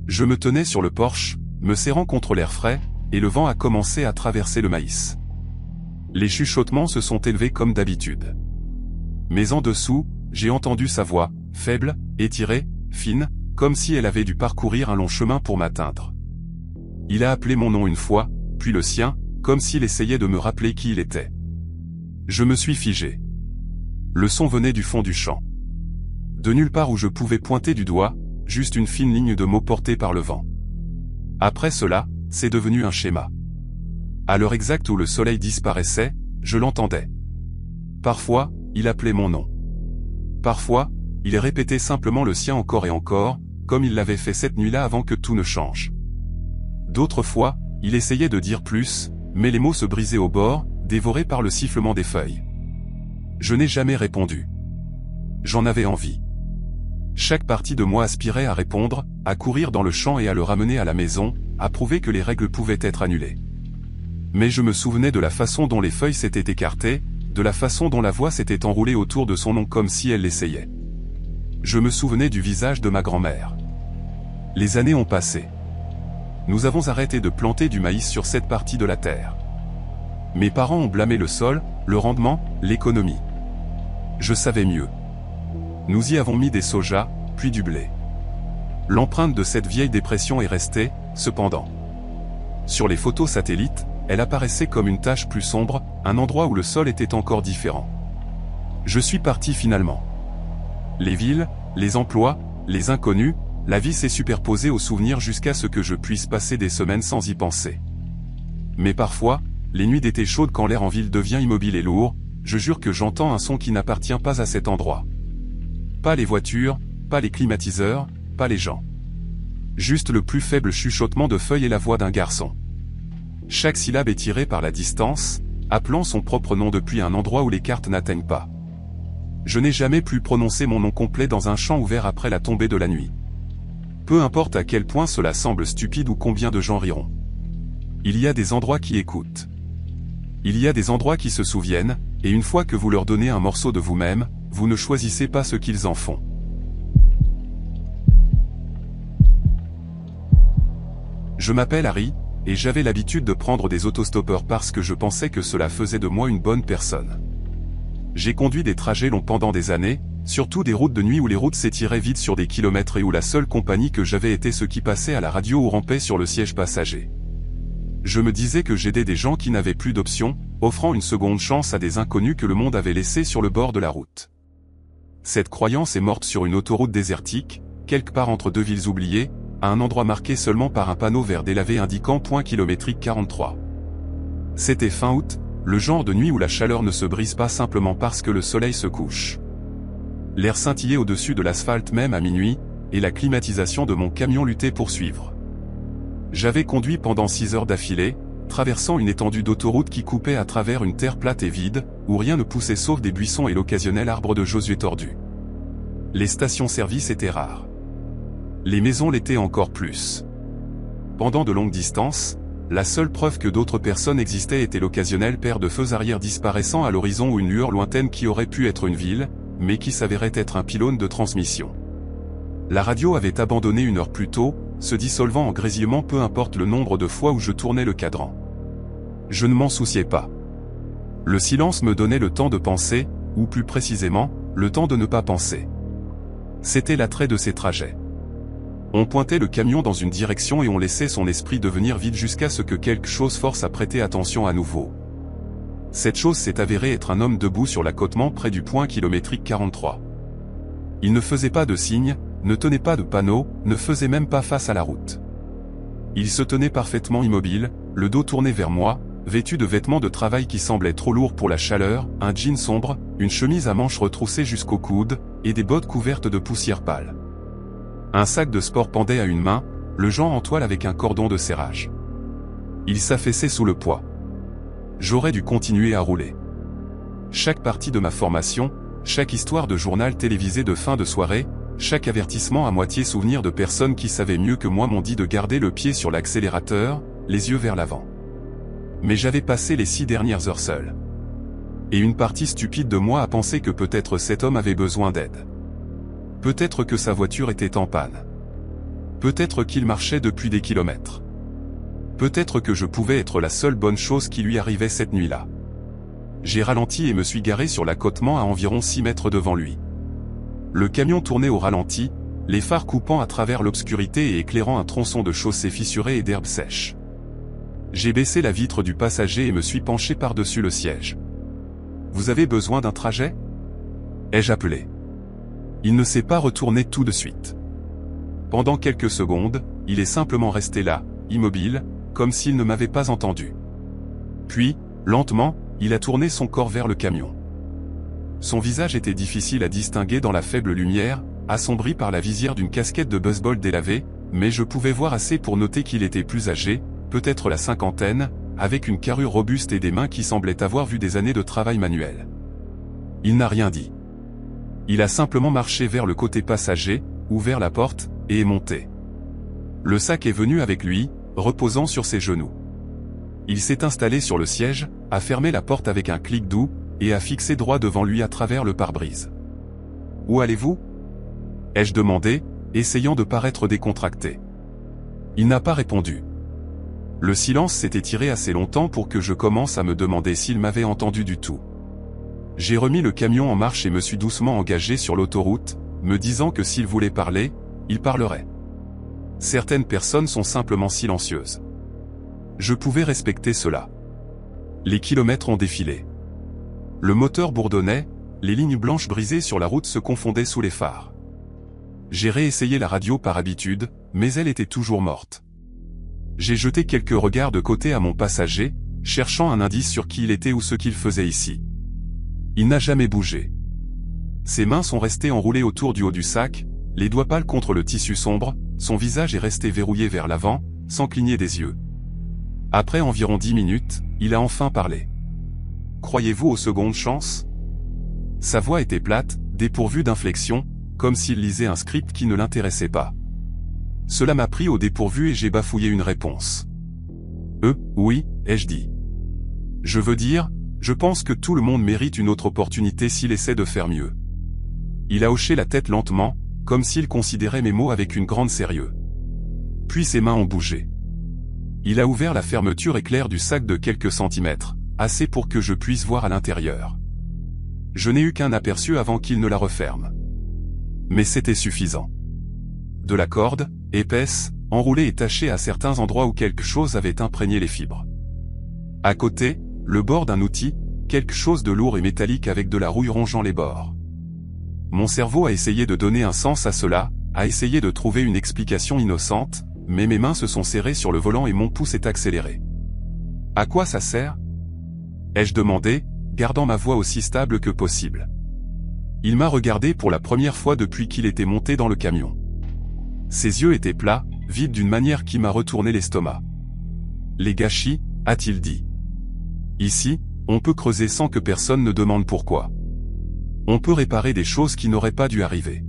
Je me tenais sur le porche, me serrant contre l'air frais, et le vent a commencé à traverser le maïs. Les chuchotements se sont élevés comme d'habitude. Mais en dessous, j'ai entendu sa voix, faible, étirée, fine, comme si elle avait dû parcourir un long chemin pour m'atteindre. Il a appelé mon nom une fois, puis le sien, comme s'il essayait de me rappeler qui il était. Je me suis figé. Le son venait du fond du champ. De nulle part où je pouvais pointer du doigt, juste une fine ligne de mots portés par le vent. Après cela, c'est devenu un schéma. À l'heure exacte où le soleil disparaissait, je l'entendais. Parfois, il appelait mon nom. Parfois, il répétait simplement le sien encore et encore, comme il l'avait fait cette nuit-là avant que tout ne change. D'autres fois, il essayait de dire plus, mais les mots se brisaient au bord, dévorés par le sifflement des feuilles. Je n'ai jamais répondu. J'en avais envie. Chaque partie de moi aspirait à répondre, à courir dans le champ et à le ramener à la maison, à prouver que les règles pouvaient être annulées. Mais je me souvenais de la façon dont les feuilles s'étaient écartées, de la façon dont la voix s'était enroulée autour de son nom comme si elle l'essayait. Je me souvenais du visage de ma grand-mère. Les années ont passé. Nous avons arrêté de planter du maïs sur cette partie de la terre. Mes parents ont blâmé le sol, le rendement, l'économie. Je savais mieux. Nous y avons mis des sojas, puis du blé. L'empreinte de cette vieille dépression est restée, cependant. Sur les photos satellites, elle apparaissait comme une tache plus sombre, un endroit où le sol était encore différent. Je suis parti finalement. Les villes, les emplois, les inconnus, la vie s'est superposée aux souvenirs jusqu'à ce que je puisse passer des semaines sans y penser. Mais parfois, les nuits d'été chaudes quand l'air en ville devient immobile et lourd, je jure que j'entends un son qui n'appartient pas à cet endroit. Pas les voitures, pas les climatiseurs, pas les gens. Juste le plus faible chuchotement de feuilles et la voix d'un garçon. Chaque syllabe est tirée par la distance, appelant son propre nom depuis un endroit où les cartes n'atteignent pas. Je n'ai jamais pu prononcer mon nom complet dans un champ ouvert après la tombée de la nuit. Peu importe à quel point cela semble stupide ou combien de gens riront. Il y a des endroits qui écoutent. Il y a des endroits qui se souviennent, et une fois que vous leur donnez un morceau de vous-même, vous ne choisissez pas ce qu'ils en font. Je m'appelle Harry, et j'avais l'habitude de prendre des autostoppeurs parce que je pensais que cela faisait de moi une bonne personne. J'ai conduit des trajets longs pendant des années, surtout des routes de nuit où les routes s'étiraient vite sur des kilomètres et où la seule compagnie que j'avais était ceux qui passaient à la radio ou rampaient sur le siège passager. Je me disais que j'aidais des gens qui n'avaient plus d'options, offrant une seconde chance à des inconnus que le monde avait laissés sur le bord de la route. Cette croyance est morte sur une autoroute désertique, quelque part entre deux villes oubliées, à un endroit marqué seulement par un panneau vert délavé indiquant point kilométrique 43. C'était fin août, le genre de nuit où la chaleur ne se brise pas simplement parce que le soleil se couche. L'air scintillait au-dessus de l'asphalte même à minuit, et la climatisation de mon camion luttait pour suivre. J'avais conduit pendant 6 heures d'affilée, traversant une étendue d'autoroute qui coupait à travers une terre plate et vide, où rien ne poussait sauf des buissons et l'occasionnel arbre de Josué tordu. Les stations-service étaient rares. Les maisons l'étaient encore plus. Pendant de longues distances, la seule preuve que d'autres personnes existaient était l'occasionnelle paire de feux arrière disparaissant à l'horizon ou une lueur lointaine qui aurait pu être une ville, mais qui s'avérait être un pylône de transmission. La radio avait abandonné 1 heure plus tôt, se dissolvant en grésillement peu importe le nombre de fois où je tournais le cadran. Je ne m'en souciais pas. Le silence me donnait le temps de penser, ou plus précisément, le temps de ne pas penser. C'était l'attrait de ces trajets. On pointait le camion dans une direction et on laissait son esprit devenir vide jusqu'à ce que quelque chose force à prêter attention à nouveau. Cette chose s'est avérée être un homme debout sur l'accotement près du point kilométrique 43. Il ne faisait pas de signe, ne tenait pas de panneau, ne faisait même pas face à la route. Il se tenait parfaitement immobile, le dos tourné vers moi, vêtu de vêtements de travail qui semblaient trop lourds pour la chaleur, un jean sombre, une chemise à manches retroussées jusqu'au coude, et des bottes couvertes de poussière pâle. Un sac de sport pendait à une main, le genre en toile avec un cordon de serrage. Il s'affaissait sous le poids. J'aurais dû continuer à rouler. Chaque partie de ma formation, chaque histoire de journal télévisé de fin de soirée, chaque avertissement à moitié souvenir de personnes qui savaient mieux que moi m'ont dit de garder le pied sur l'accélérateur, les yeux vers l'avant. Mais j'avais passé les 6 dernières heures seul. Et une partie stupide de moi a pensé que peut-être cet homme avait besoin d'aide. Peut-être que sa voiture était en panne. Peut-être qu'il marchait depuis des kilomètres. Peut-être que je pouvais être la seule bonne chose qui lui arrivait cette nuit-là. J'ai ralenti et me suis garé sur l'accotement à environ 6 mètres devant lui. Le camion tournait au ralenti, les phares coupant à travers l'obscurité et éclairant un tronçon de chaussée fissurée et d'herbe sèche. J'ai baissé la vitre du passager et me suis penché par-dessus le siège. « Vous avez besoin d'un trajet ?» ai-je appelé. Il ne s'est pas retourné tout de suite. Pendant quelques secondes, il est simplement resté là, immobile, comme s'il ne m'avait pas entendu. Puis, lentement, il a tourné son corps vers le camion. Son visage était difficile à distinguer dans la faible lumière, assombri par la visière d'une casquette de baseball délavée, mais je pouvais voir assez pour noter qu'il était plus âgé, peut-être la cinquantaine, avec une carrure robuste et des mains qui semblaient avoir vu des années de travail manuel. Il n'a rien dit. Il a simplement marché vers le côté passager, ouvert la porte, et est monté. Le sac est venu avec lui, reposant sur ses genoux. Il s'est installé sur le siège, a fermé la porte avec un clic doux, et a fixé droit devant lui à travers le pare-brise. « Où allez-vous » ai-je demandé, essayant de paraître décontracté. Il n'a pas répondu. Le silence s'est étiré assez longtemps pour que je commence à me demander s'il m'avait entendu du tout. J'ai remis le camion en marche et me suis doucement engagé sur l'autoroute, me disant que s'il voulait parler, il parlerait. Certaines personnes sont simplement silencieuses. Je pouvais respecter cela. Les kilomètres ont défilé. Le moteur bourdonnait, les lignes blanches brisées sur la route se confondaient sous les phares. J'ai réessayé la radio par habitude, mais elle était toujours morte. J'ai jeté quelques regards de côté à mon passager, cherchant un indice sur qui il était ou ce qu'il faisait ici. Il n'a jamais bougé. Ses mains sont restées enroulées autour du haut du sac, les doigts pâles contre le tissu sombre, son visage est resté verrouillé vers l'avant, sans cligner des yeux. Après environ 10 minutes, il a enfin parlé. « Croyez-vous aux secondes chances ?» Sa voix était plate, dépourvue d'inflexion, comme s'il lisait un script qui ne l'intéressait pas. Cela m'a pris au dépourvu et j'ai bafouillé une réponse. « Oui », ai-je dit. « Je veux dire, je pense que tout le monde mérite une autre opportunité s'il essaie de faire mieux. » Il a hoché la tête lentement, comme s'il considérait mes mots avec une grande sérieux. Puis ses mains ont bougé. Il a ouvert la fermeture éclair du sac de quelques centimètres, assez pour que je puisse voir à l'intérieur. Je n'ai eu qu'un aperçu avant qu'il ne la referme. Mais c'était suffisant. De la corde, épaisse, enroulée et tachée à certains endroits où quelque chose avait imprégné les fibres. À côté, le bord d'un outil, quelque chose de lourd et métallique avec de la rouille rongeant les bords. Mon cerveau a essayé de donner un sens à cela, a essayé de trouver une explication innocente, mais mes mains se sont serrées sur le volant et mon pouce est accéléré. « À quoi ça sert ?» ai-je demandé, gardant ma voix aussi stable que possible. Il m'a regardé pour la première fois depuis qu'il était monté dans le camion. Ses yeux étaient plats, vides d'une manière qui m'a retourné l'estomac. « Les gâchis » a-t-il dit. « Ici, on peut creuser sans que personne ne demande pourquoi. On peut réparer des choses qui n'auraient pas dû arriver.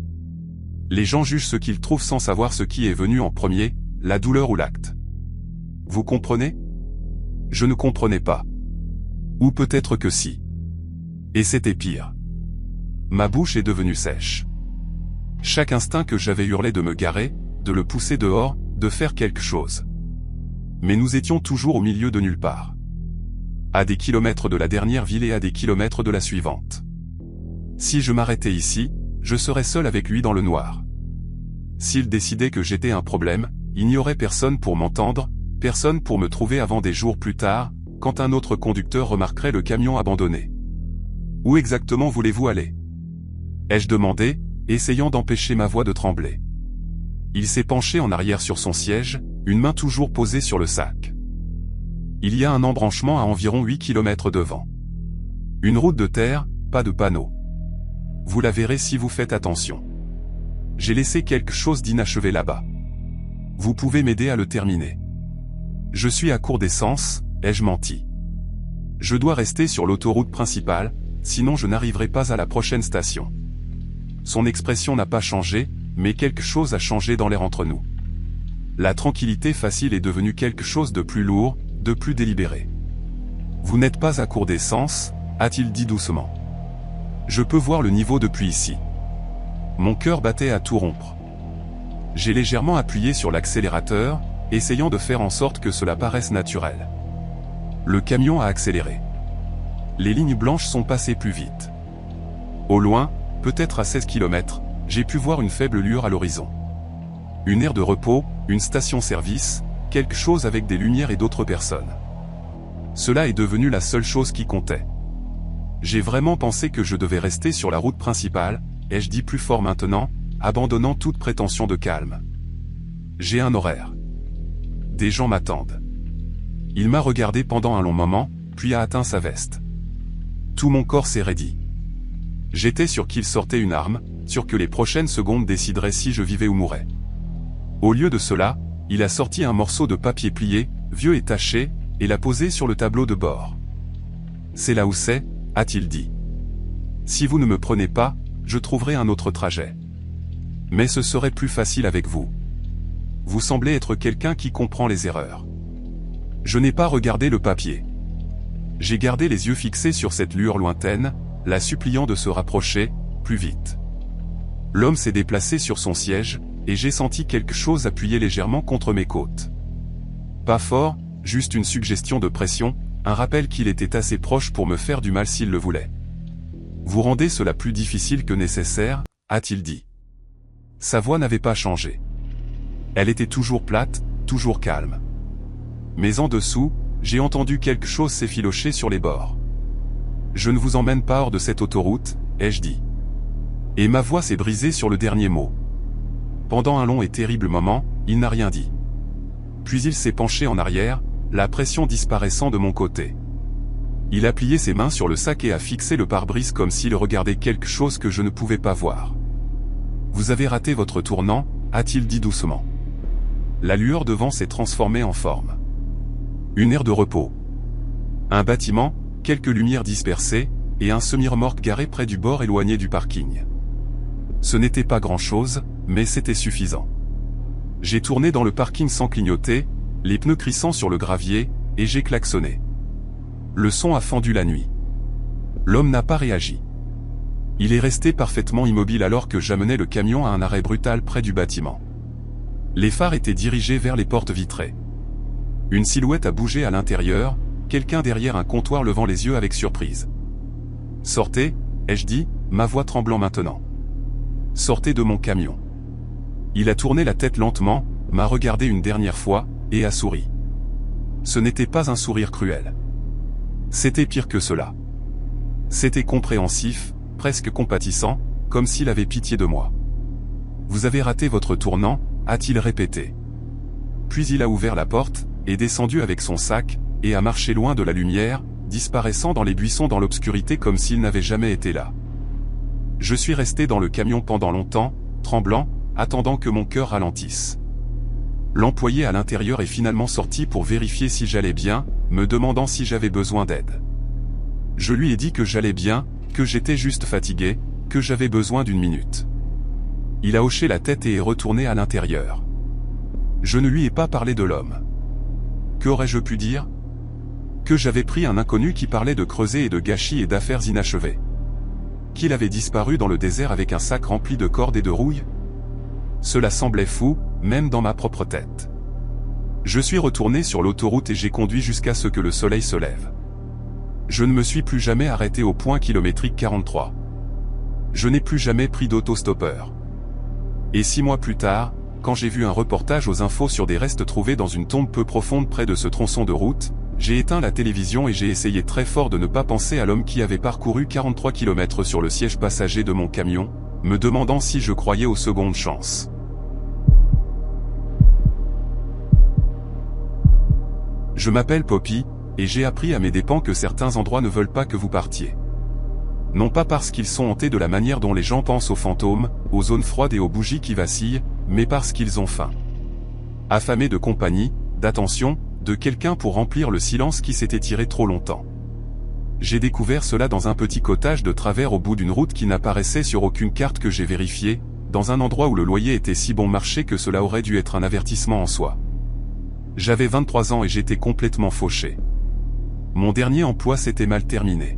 Les gens jugent ce qu'ils trouvent sans savoir ce qui est venu en premier, la douleur ou l'acte. Vous comprenez ? Je ne comprenais pas. Ou peut-être que si. Et c'était pire. Ma bouche est devenue sèche. Chaque instinct que j'avais hurlé de me garer, de le pousser dehors, de faire quelque chose. Mais nous étions toujours au milieu de nulle part. À des kilomètres de la dernière ville et à des kilomètres de la suivante. Si je m'arrêtais ici, je serais seul avec lui dans le noir. S'il décidait que j'étais un problème, il n'y aurait personne pour m'entendre, personne pour me trouver avant des jours plus tard, quand un autre conducteur remarquerait le camion abandonné. « Où exactement voulez-vous aller » ai-je demandé, essayant d'empêcher ma voix de trembler. Il s'est penché en arrière sur son siège, une main toujours posée sur le sac. Il y a un embranchement à environ 8 km devant. Une route de terre, pas de panneau. Vous la verrez si vous faites attention. J'ai laissé quelque chose d'inachevé là-bas. Vous pouvez m'aider à le terminer. Je suis à court d'essence, ai-je menti. Je dois rester sur l'autoroute principale, sinon je n'arriverai pas à la prochaine station. Son expression n'a pas changé, mais quelque chose a changé dans l'air entre nous. La tranquillité facile est devenue quelque chose de plus lourd, de plus délibéré. Vous n'êtes pas à court d'essence, a-t-il dit doucement. Je peux voir le niveau depuis ici. Mon cœur battait à tout rompre. J'ai légèrement appuyé sur l'accélérateur, essayant de faire en sorte que cela paraisse naturel. Le camion a accéléré. Les lignes blanches sont passées plus vite. Au loin, peut-être à 16 km, j'ai pu voir une faible lueur à l'horizon. Une aire de repos, une station-service, quelque chose avec des lumières et d'autres personnes. Cela est devenu la seule chose qui comptait. J'ai vraiment pensé que je devais rester sur la route principale, ai-je dit plus fort maintenant, abandonnant toute prétention de calme. J'ai un horaire. Des gens m'attendent. Il m'a regardé pendant un long moment, puis a atteint sa veste. Tout mon corps s'est raidi. J'étais sûr qu'il sortait une arme, sûr que les prochaines secondes décideraient si je vivais ou mourais. Au lieu de cela, il a sorti un morceau de papier plié, vieux et taché, et l'a posé sur le tableau de bord. « C'est là où c'est » a-t-il dit. « Si vous ne me prenez pas, je trouverai un autre trajet. Mais ce serait plus facile avec vous. Vous semblez être quelqu'un qui comprend les erreurs. » Je n'ai pas regardé le papier. J'ai gardé les yeux fixés sur cette lueur lointaine, la suppliant de se rapprocher, plus vite. L'homme s'est déplacé sur son siège, et j'ai senti quelque chose appuyer légèrement contre mes côtes. Pas fort, juste une suggestion de pression, un rappel qu'il était assez proche pour me faire du mal s'il le voulait. « Vous rendez cela plus difficile que nécessaire » a-t-il dit. Sa voix n'avait pas changé. Elle était toujours plate, toujours calme. Mais en dessous, j'ai entendu quelque chose s'effilocher sur les bords. « Je ne vous emmène pas hors de cette autoroute » ai-je dit. Et ma voix s'est brisée sur le dernier mot. Pendant un long et terrible moment, il n'a rien dit. Puis il s'est penché en arrière, la pression disparaissant de mon côté. Il a plié ses mains sur le sac et a fixé le pare-brise comme s'il regardait quelque chose que je ne pouvais pas voir. « Vous avez raté votre tournant » a-t-il dit doucement. la lueur devant s'est transformée en forme. Une aire de repos. Un bâtiment, quelques lumières dispersées, et un semi-remorque garé près du bord éloigné du parking. Ce n'était pas grand-chose, mais c'était suffisant. J'ai tourné dans le parking sans clignoter, les pneus crissant sur le gravier, et j'ai klaxonné. Le son a fendu la nuit. L'homme n'a pas réagi. Il est resté parfaitement immobile alors que j'amenais le camion à un arrêt brutal près du bâtiment. Les phares étaient dirigés vers les portes vitrées. Une silhouette a bougé à l'intérieur, quelqu'un derrière un comptoir levant les yeux avec surprise. « Sortez », ai-je dit, ma voix tremblant maintenant. « Sortez de mon camion ». Il a tourné la tête lentement, m'a regardé une dernière fois, et a souri. Ce n'était pas un sourire cruel. C'était pire que cela. C'était compréhensif, presque compatissant, comme s'il avait pitié de moi. « Vous avez raté votre tournant », a-t-il répété. Puis il a ouvert la porte, est descendu avec son sac, et a marché loin de la lumière, disparaissant dans les buissons dans l'obscurité comme s'il n'avait jamais été là. Je suis resté dans le camion pendant longtemps, tremblant, attendant que mon cœur ralentisse. L'employé à l'intérieur est finalement sorti pour vérifier si j'allais bien, me demandant si j'avais besoin d'aide. Je lui ai dit que j'allais bien, que j'étais juste fatigué, que j'avais besoin d'une minute. Il a hoché la tête et est retourné à l'intérieur. Je ne lui ai pas parlé de l'homme. Qu'aurais-je pu dire ? Que j'avais pris un inconnu qui parlait de creuset et de gâchis et d'affaires inachevées. Qu'il avait disparu dans le désert avec un sac rempli de cordes et de rouille ? Cela semblait fou, même dans ma propre tête. Je suis retourné sur l'autoroute et j'ai conduit jusqu'à ce que le soleil se lève. Je ne me suis plus jamais arrêté au point kilométrique 43. Je n'ai plus jamais pris d'autostoppeur. Et 6 mois plus tard, quand j'ai vu un reportage aux infos sur des restes trouvés dans une tombe peu profonde près de ce tronçon de route, j'ai éteint la télévision et j'ai essayé très fort de ne pas penser à l'homme qui avait parcouru 43 km sur le siège passager de mon camion, me demandant si je croyais aux secondes chances. Je m'appelle Poppy, et j'ai appris à mes dépens que certains endroits ne veulent pas que vous partiez. Non pas parce qu'ils sont hantés de la manière dont les gens pensent aux fantômes, aux zones froides et aux bougies qui vacillent, mais parce qu'ils ont faim. Affamés de compagnie, d'attention, de quelqu'un pour remplir le silence qui s'est étiré trop longtemps. J'ai découvert cela dans un petit cottage de travers au bout d'une route qui n'apparaissait sur aucune carte que j'ai vérifiée, dans un endroit où le loyer était si bon marché que cela aurait dû être un avertissement en soi. J'avais 23 ans et j'étais complètement fauché. Mon dernier emploi s'était mal terminé.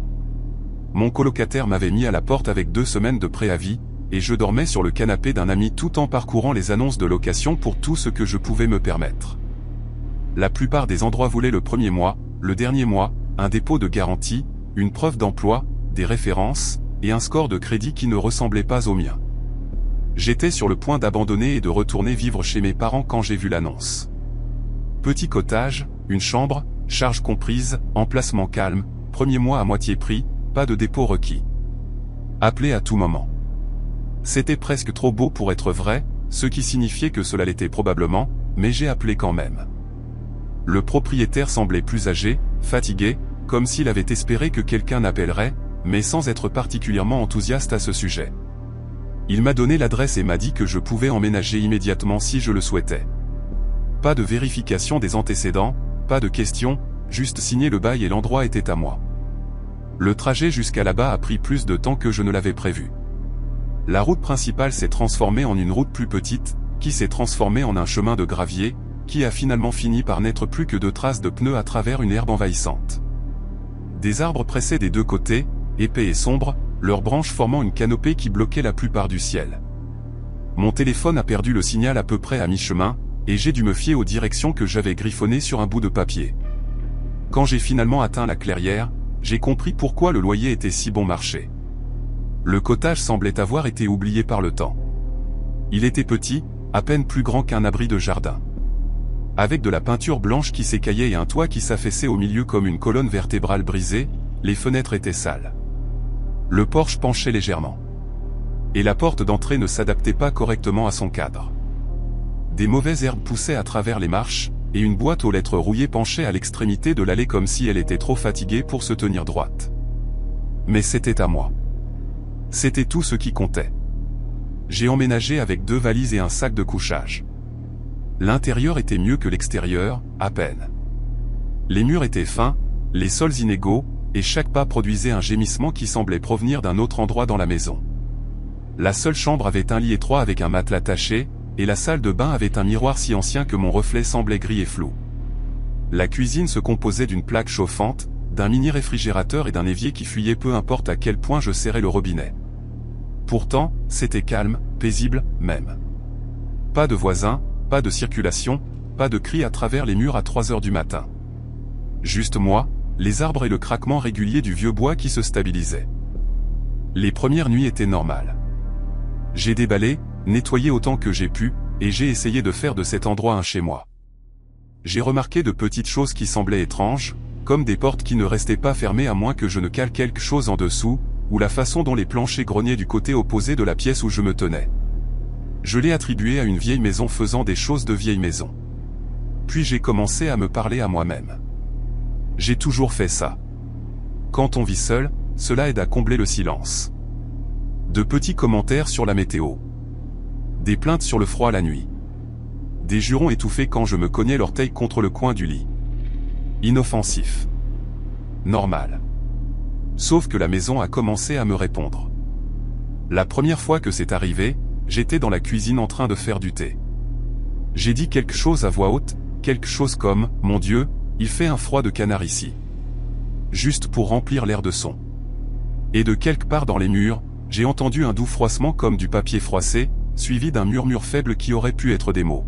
Mon colocataire m'avait mis à la porte avec 2 semaines de préavis, et je dormais sur le canapé d'un ami tout en parcourant les annonces de location pour tout ce que je pouvais me permettre. La plupart des endroits voulaient le premier mois, le dernier mois, un dépôt de garantie, une preuve d'emploi, des références, et un score de crédit qui ne ressemblait pas au mien. J'étais sur le point d'abandonner et de retourner vivre chez mes parents quand j'ai vu l'annonce. Petit cottage, une chambre, charge comprise, emplacement calme, premier mois à moitié prix, pas de dépôt requis. Appelé à tout moment. C'était presque trop beau pour être vrai, ce qui signifiait que cela l'était probablement, mais j'ai appelé quand même. Le propriétaire semblait plus âgé, fatigué, comme s'il avait espéré que quelqu'un appellerait, mais sans être particulièrement enthousiaste à ce sujet. Il m'a donné l'adresse et m'a dit que je pouvais emménager immédiatement si je le souhaitais. Pas de vérification des antécédents, pas de questions, juste signer le bail et l'endroit était à moi. Le trajet jusqu'à là-bas a pris plus de temps que je ne l'avais prévu. La route principale s'est transformée en une route plus petite, qui s'est transformée en un chemin de gravier, qui a finalement fini par n'être plus que 2 traces de pneus à travers une herbe envahissante. Des arbres pressaient des 2 côtés, épais et sombres, leurs branches formant une canopée qui bloquait la plupart du ciel. Mon téléphone a perdu le signal à peu près à mi-chemin, et j'ai dû me fier aux directions que j'avais griffonnées sur un bout de papier. Quand j'ai finalement atteint la clairière, j'ai compris pourquoi le loyer était si bon marché. Le cottage semblait avoir été oublié par le temps. Il était petit, à peine plus grand qu'un abri de jardin. Avec de la peinture blanche qui s'écaillait et un toit qui s'affaissait au milieu comme une colonne vertébrale brisée, les fenêtres étaient sales. Le porche penchait légèrement. Et la porte d'entrée ne s'adaptait pas correctement à son cadre. Des mauvaises herbes poussaient à travers les marches, et une boîte aux lettres rouillées penchait à l'extrémité de l'allée comme si elle était trop fatiguée pour se tenir droite. Mais c'était à moi. C'était tout ce qui comptait. J'ai emménagé avec 2 valises et un sac de couchage. L'intérieur était mieux que l'extérieur, à peine. Les murs étaient fins, les sols inégaux, et chaque pas produisait un gémissement qui semblait provenir d'un autre endroit dans la maison. La seule chambre avait un lit étroit avec un matelas taché, et la salle de bain avait un miroir si ancien que mon reflet semblait gris et flou. La cuisine se composait d'une plaque chauffante, d'un mini-réfrigérateur et d'un évier qui fuyait peu importe à quel point je serrais le robinet. Pourtant, c'était calme, paisible, même. Pas de voisins, pas de circulation, pas de cris à travers les murs à 3 heures du matin. Juste moi, les arbres et le craquement régulier du vieux bois qui se stabilisait. Les premières nuits étaient normales. J'ai déballé, nettoyé autant que j'ai pu, et j'ai essayé de faire de cet endroit un chez-moi. J'ai remarqué de petites choses qui semblaient étranges, comme des portes qui ne restaient pas fermées à moins que je ne cale quelque chose en dessous, ou la façon dont les planchers grognaient du côté opposé de la pièce où je me tenais. Je l'ai attribué à une vieille maison faisant des choses de vieille maison. Puis j'ai commencé à me parler à moi-même. J'ai toujours fait ça. Quand on vit seul, cela aide à combler le silence. De petits commentaires sur la météo. Des plaintes sur le froid la nuit. Des jurons étouffés quand je me cognais l'orteil contre le coin du lit. Inoffensif. Normal. Sauf que la maison a commencé à me répondre. La première fois que c'est arrivé, j'étais dans la cuisine en train de faire du thé. J'ai dit quelque chose à voix haute, quelque chose comme « Mon Dieu, il fait un froid de canard ici ». Juste pour remplir l'air de son. Et de quelque part dans les murs, j'ai entendu un doux froissement comme du papier froissé, suivi d'un murmure faible qui aurait pu être des mots.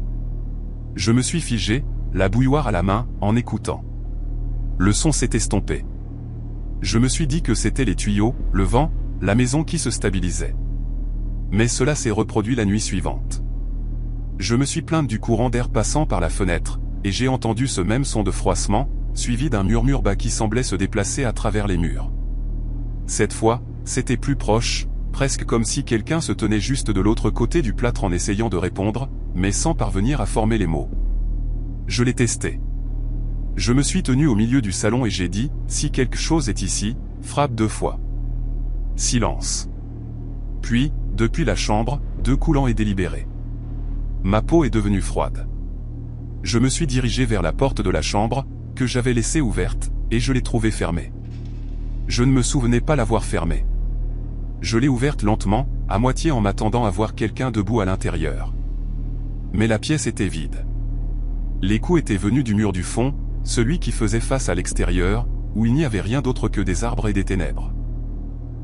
Je me suis figé, la bouilloire à la main, en écoutant. Le son s'est estompé. Je me suis dit que c'était les tuyaux, le vent, la maison qui se stabilisait. Mais cela s'est reproduit la nuit suivante. Je me suis plaint du courant d'air passant par la fenêtre, et j'ai entendu ce même son de froissement, suivi d'un murmure bas qui semblait se déplacer à travers les murs. Cette fois, c'était plus proche, presque comme si quelqu'un se tenait juste de l'autre côté du plâtre en essayant de répondre, mais sans parvenir à former les mots. Je l'ai testé. Je me suis tenu au milieu du salon et j'ai dit, si quelque chose est ici, frappe 2 fois. Silence. Puis, depuis la chambre, 2 coups lents et délibérés. Ma peau est devenue froide. Je me suis dirigé vers la porte de la chambre, que j'avais laissée ouverte, et je l'ai trouvée fermée. Je ne me souvenais pas l'avoir fermée. Je l'ai ouverte lentement, à moitié en m'attendant à voir quelqu'un debout à l'intérieur. Mais la pièce était vide. Les coups étaient venus du mur du fond, celui qui faisait face à l'extérieur, où il n'y avait rien d'autre que des arbres et des ténèbres.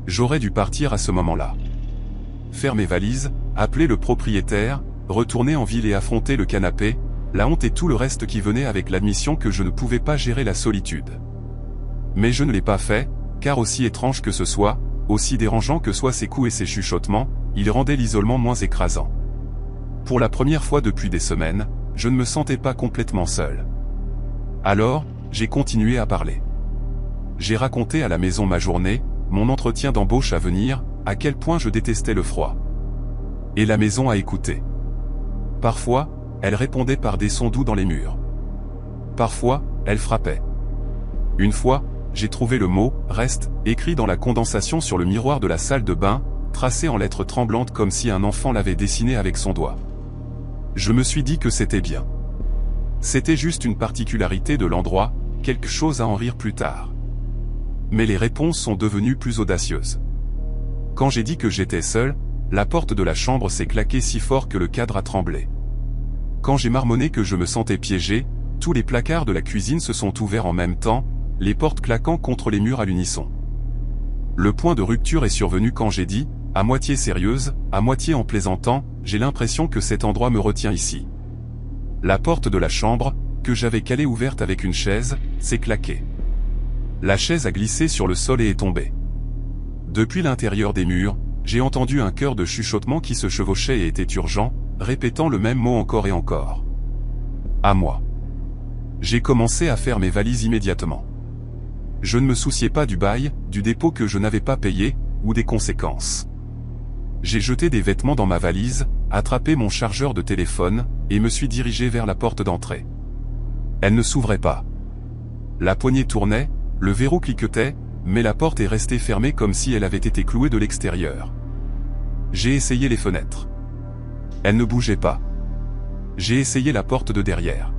J'aurais dû partir à ce moment-là. Faire mes valises, appeler le propriétaire, retourner en ville et affronter le canapé, la honte et tout le reste qui venait avec l'admission que je ne pouvais pas gérer la solitude. Mais je ne l'ai pas fait, car aussi étrange que ce soit, aussi dérangeant que soient ces coups et ces chuchotements, ils rendaient l'isolement moins écrasant. Pour la première fois depuis des semaines, je ne me sentais pas complètement seul. Alors, j'ai continué à parler. J'ai raconté à la maison ma journée, mon entretien d'embauche à venir, à quel point je détestais le froid. Et la maison a écouté. Parfois, elle répondait par des sons doux dans les murs. Parfois, elle frappait. Une fois, j'ai trouvé le mot « reste » écrit dans la condensation sur le miroir de la salle de bain, tracé en lettres tremblantes comme si un enfant l'avait dessiné avec son doigt. Je me suis dit que c'était bien. C'était juste une particularité de l'endroit, quelque chose à en rire plus tard. Mais les réponses sont devenues plus audacieuses. Quand j'ai dit que j'étais seul, la porte de la chambre s'est claquée si fort que le cadre a tremblé. Quand j'ai marmonné que je me sentais piégé, tous les placards de la cuisine se sont ouverts en même temps, les portes claquant contre les murs à l'unisson. Le point de rupture est survenu quand j'ai dit, à moitié sérieuse, à moitié en plaisantant, j'ai l'impression que cet endroit me retient ici. La porte de la chambre, que j'avais calée ouverte avec une chaise, s'est claquée. La chaise a glissé sur le sol et est tombée. Depuis l'intérieur des murs, j'ai entendu un chœur de chuchotements qui se chevauchait et était urgent, répétant le même mot encore et encore. À moi. J'ai commencé à faire mes valises immédiatement. Je ne me souciais pas du bail, du dépôt que je n'avais pas payé, ou des conséquences. J'ai jeté des vêtements dans ma valise, attrapé mon chargeur de téléphone, et me suis dirigé vers la porte d'entrée. Elle ne s'ouvrait pas. La poignée tournait, le verrou cliquetait, mais la porte est restée fermée comme si elle avait été clouée de l'extérieur. J'ai essayé les fenêtres. Elles ne bougeaient pas. J'ai essayé la porte de derrière.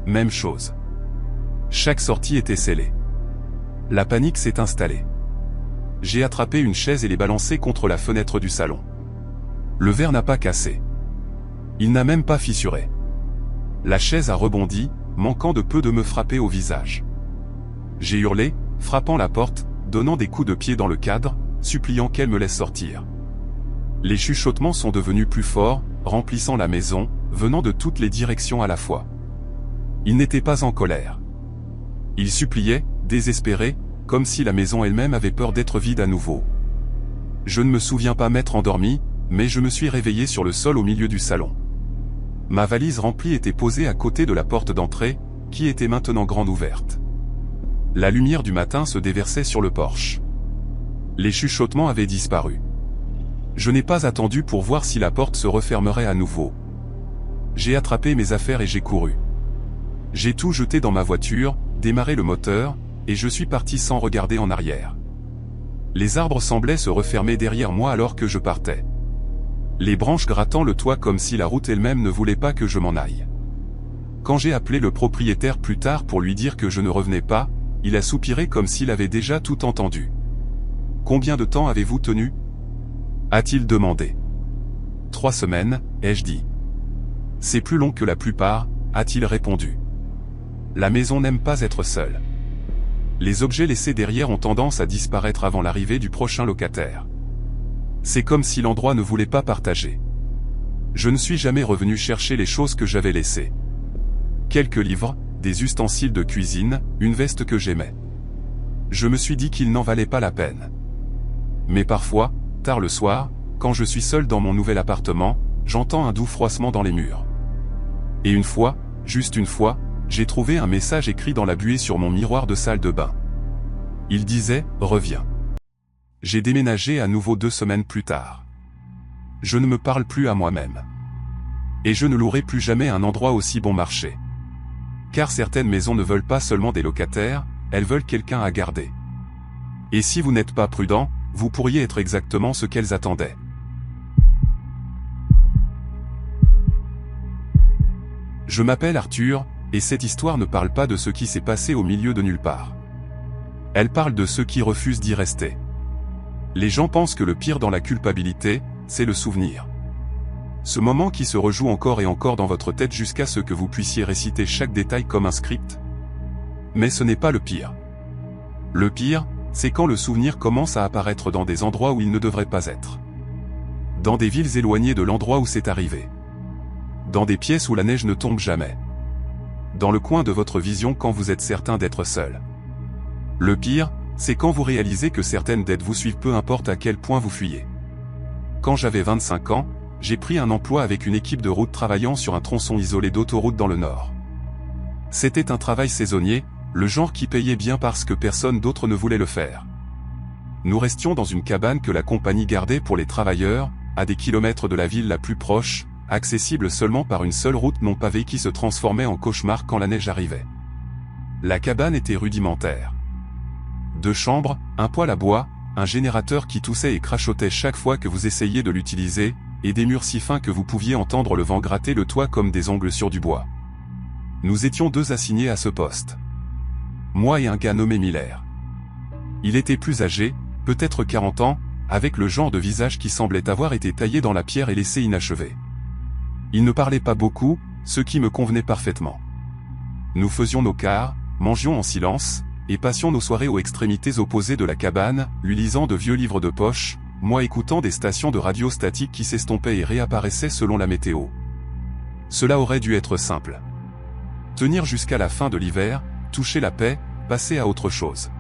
Même chose. Chaque sortie était scellée. La panique s'est installée. J'ai attrapé une chaise et l'ai balancée contre la fenêtre du salon. Le verre n'a pas cassé. Il n'a même pas fissuré. La chaise a rebondi, manquant de peu de me frapper au visage. J'ai hurlé, frappant la porte, donnant des coups de pied dans le cadre, suppliant qu'elle me laisse sortir. Les chuchotements sont devenus plus forts, remplissant la maison, venant de toutes les directions à la fois. Ils n'étaient pas en colère. Ils suppliaient, désespérés, comme si la maison elle-même avait peur d'être vide à nouveau. Je ne me souviens pas m'être endormi, mais je me suis réveillé sur le sol au milieu du salon. Ma valise remplie était posée à côté de la porte d'entrée, qui était maintenant grande ouverte. La lumière du matin se déversait sur le porche. Les chuchotements avaient disparu. Je n'ai pas attendu pour voir si la porte se refermerait à nouveau. J'ai attrapé mes affaires et j'ai couru. J'ai tout jeté dans ma voiture, démarré le moteur, et je suis parti sans regarder en arrière. Les arbres semblaient se refermer derrière moi alors que je partais. Les branches grattant le toit comme si la route elle-même ne voulait pas que je m'en aille. Quand j'ai appelé le propriétaire plus tard pour lui dire que je ne revenais pas, il a soupiré comme s'il avait déjà tout entendu. « Combien de temps avez-vous tenu » a-t-il demandé. « 3 semaines, ai-je dit. »« C'est plus long que la plupart, » a-t-il répondu. La maison n'aime pas être seule. Les objets laissés derrière ont tendance à disparaître avant l'arrivée du prochain locataire. C'est comme si l'endroit ne voulait pas partager. Je ne suis jamais revenu chercher les choses que j'avais laissées. Quelques livres, des ustensiles de cuisine, une veste que j'aimais. Je me suis dit qu'il n'en valait pas la peine. Mais parfois, tard le soir, quand je suis seul dans mon nouvel appartement, j'entends un doux froissement dans les murs. Et une fois, juste une fois, j'ai trouvé un message écrit dans la buée sur mon miroir de salle de bain. Il disait « Reviens ». J'ai déménagé à nouveau 2 semaines plus tard. Je ne me parle plus à moi-même. Et je ne louerai plus jamais un endroit aussi bon marché. Car certaines maisons ne veulent pas seulement des locataires, elles veulent quelqu'un à garder. Et si vous n'êtes pas prudent, vous pourriez être exactement ce qu'elles attendaient. Je m'appelle Arthur, et cette histoire ne parle pas de ce qui s'est passé au milieu de nulle part. Elle parle de ceux qui refusent d'y rester. Les gens pensent que le pire dans la culpabilité, c'est le souvenir. Ce moment qui se rejoue encore et encore dans votre tête jusqu'à ce que vous puissiez réciter chaque détail comme un script. Mais ce n'est pas le pire. Le pire, c'est quand le souvenir commence à apparaître dans des endroits où il ne devrait pas être. Dans des villes éloignées de l'endroit où c'est arrivé. Dans des pièces où la neige ne tombe jamais. Dans le coin de votre vision quand vous êtes certain d'être seul. Le pire, c'est quand vous réalisez que certaines dettes vous suivent peu importe à quel point vous fuyez. Quand j'avais 25 ans, j'ai pris un emploi avec une équipe de route travaillant sur un tronçon isolé d'autoroute dans le nord. C'était un travail saisonnier, le genre qui payait bien parce que personne d'autre ne voulait le faire. Nous restions dans une cabane que la compagnie gardait pour les travailleurs, à des kilomètres de la ville la plus proche, accessible seulement par une seule route non pavée qui se transformait en cauchemar quand la neige arrivait. La cabane était rudimentaire. 2 chambres, un poêle à bois, un générateur qui toussait et crachotait chaque fois que vous essayiez de l'utiliser, et des murs si fins que vous pouviez entendre le vent gratter le toit comme des ongles sur du bois. Nous étions 2 assignés à ce poste. Moi et un gars nommé Miller. Il était plus âgé, peut-être 40 ans, avec le genre de visage qui semblait avoir été taillé dans la pierre et laissé inachevé. Il ne parlait pas beaucoup, ce qui me convenait parfaitement. Nous faisions nos quarts, mangions en silence, et passions nos soirées aux extrémités opposées de la cabane, lui lisant de vieux livres de poche, moi écoutant des stations de radio statiques qui s'estompaient et réapparaissaient selon la météo. Cela aurait dû être simple. Tenir jusqu'à la fin de l'hiver, toucher la paix, passer à autre chose.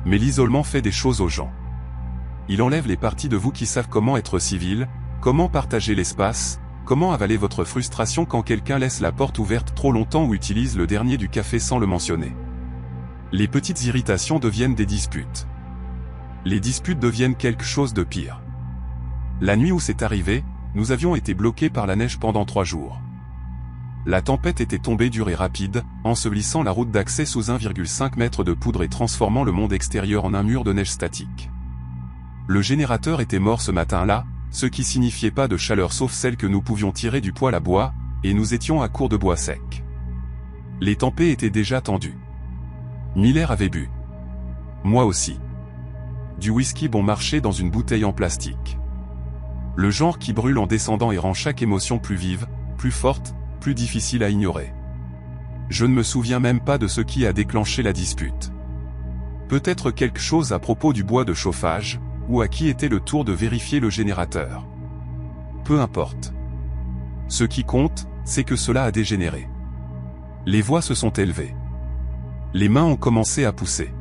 Mais l'isolement fait des choses aux gens. Il enlève les parties de vous qui savent comment être civil, comment partager l'espace, comment avaler votre frustration quand quelqu'un laisse la porte ouverte trop longtemps ou utilise le dernier du café sans le mentionner. Les petites irritations deviennent des disputes. Les disputes deviennent quelque chose de pire. La nuit où c'est arrivé, nous avions été bloqués par la neige pendant 3 jours. La tempête était tombée dure et rapide, ensevelissant la route d'accès sous 1,5 mètre de poudre et transformant le monde extérieur en un mur de neige statique. Le générateur était mort ce matin-là, ce qui signifiait pas de chaleur sauf celle que nous pouvions tirer du poêle à bois, et nous étions à court de bois sec. Les tempêtes étaient déjà tendues. Miller avait bu. Moi aussi. Du whisky bon marché dans une bouteille en plastique. Le genre qui brûle en descendant et rend chaque émotion plus vive, plus forte, plus difficile à ignorer. Je ne me souviens même pas de ce qui a déclenché la dispute. Peut-être quelque chose à propos du bois de chauffage, ou à qui était le tour de vérifier le générateur. Peu importe. Ce qui compte, c'est que cela a dégénéré. Les voix se sont élevées. Les mains ont commencé à pousser.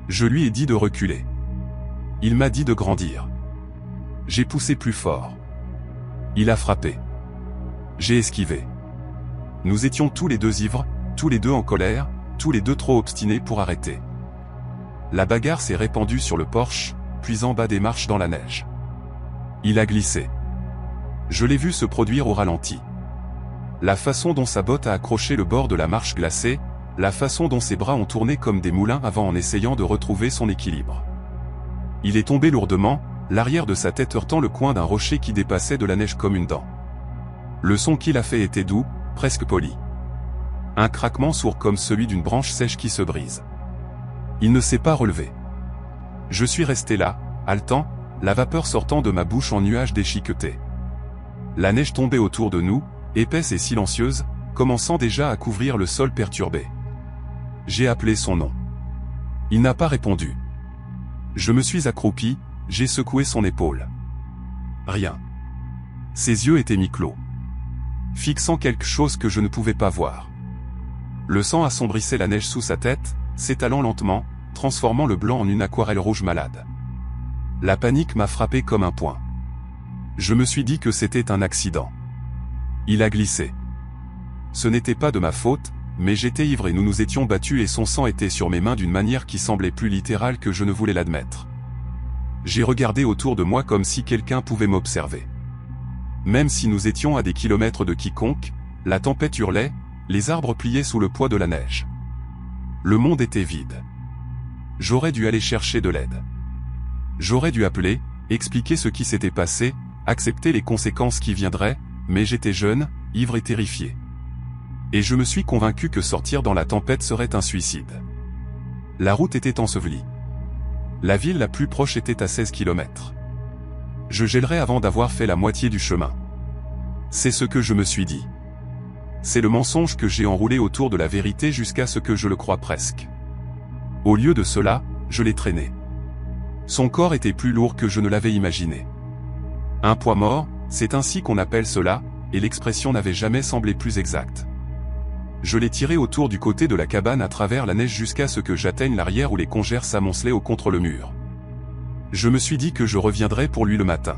Je lui ai dit de reculer. Il m'a dit de grandir. J'ai poussé plus fort. Il a frappé. J'ai esquivé. Nous étions tous les deux ivres, tous les deux en colère, tous les deux trop obstinés pour arrêter. La bagarre s'est répandue sur le porche, puis en bas des marches dans la neige. Il a glissé. Je l'ai vu se produire au ralenti. La façon dont sa botte a accroché le bord de la marche glacée, la façon dont ses bras ont tourné comme des moulins avant en essayant de retrouver son équilibre. Il est tombé lourdement, l'arrière de sa tête heurtant le coin d'un rocher qui dépassait de la neige comme une dent. Le son qu'il a fait était doux, presque poli. Un craquement sourd comme celui d'une branche sèche qui se brise. Il ne s'est pas relevé. Je suis resté là, haletant, la vapeur sortant de ma bouche en nuages déchiquetés. La neige tombait autour de nous, épaisse et silencieuse, commençant déjà à couvrir le sol perturbé. J'ai appelé son nom. Il n'a pas répondu. Je me suis accroupi, j'ai secoué son épaule. Rien. Ses yeux étaient mi-clos, fixant quelque chose que je ne pouvais pas voir. Le sang assombrissait la neige sous sa tête, s'étalant lentement, transformant le blanc en une aquarelle rouge malade. La panique m'a frappé comme un poing. Je me suis dit que c'était un accident. Il a glissé. Ce n'était pas de ma faute, mais j'étais ivre et nous nous étions battus et son sang était sur mes mains d'une manière qui semblait plus littérale que je ne voulais l'admettre. J'ai regardé autour de moi comme si quelqu'un pouvait m'observer. Même si nous étions à des kilomètres de quiconque, la tempête hurlait, les arbres pliaient sous le poids de la neige. Le monde était vide. J'aurais dû aller chercher de l'aide. J'aurais dû appeler, expliquer ce qui s'était passé, accepter les conséquences qui viendraient, mais j'étais jeune, ivre et terrifié. Et je me suis convaincu que sortir dans la tempête serait un suicide. La route était ensevelie. La ville la plus proche était à 16 km. Je gèlerais avant d'avoir fait la moitié du chemin. C'est ce que je me suis dit. C'est le mensonge que j'ai enroulé autour de la vérité jusqu'à ce que je le croie presque. Au lieu de cela, je l'ai traîné. Son corps était plus lourd que je ne l'avais imaginé. Un poids mort, c'est ainsi qu'on appelle cela, et l'expression n'avait jamais semblé plus exacte. Je l'ai tiré autour du côté de la cabane à travers la neige jusqu'à ce que j'atteigne l'arrière où les congères s'amoncelaient contre le mur. Je me suis dit que je reviendrais pour lui le matin.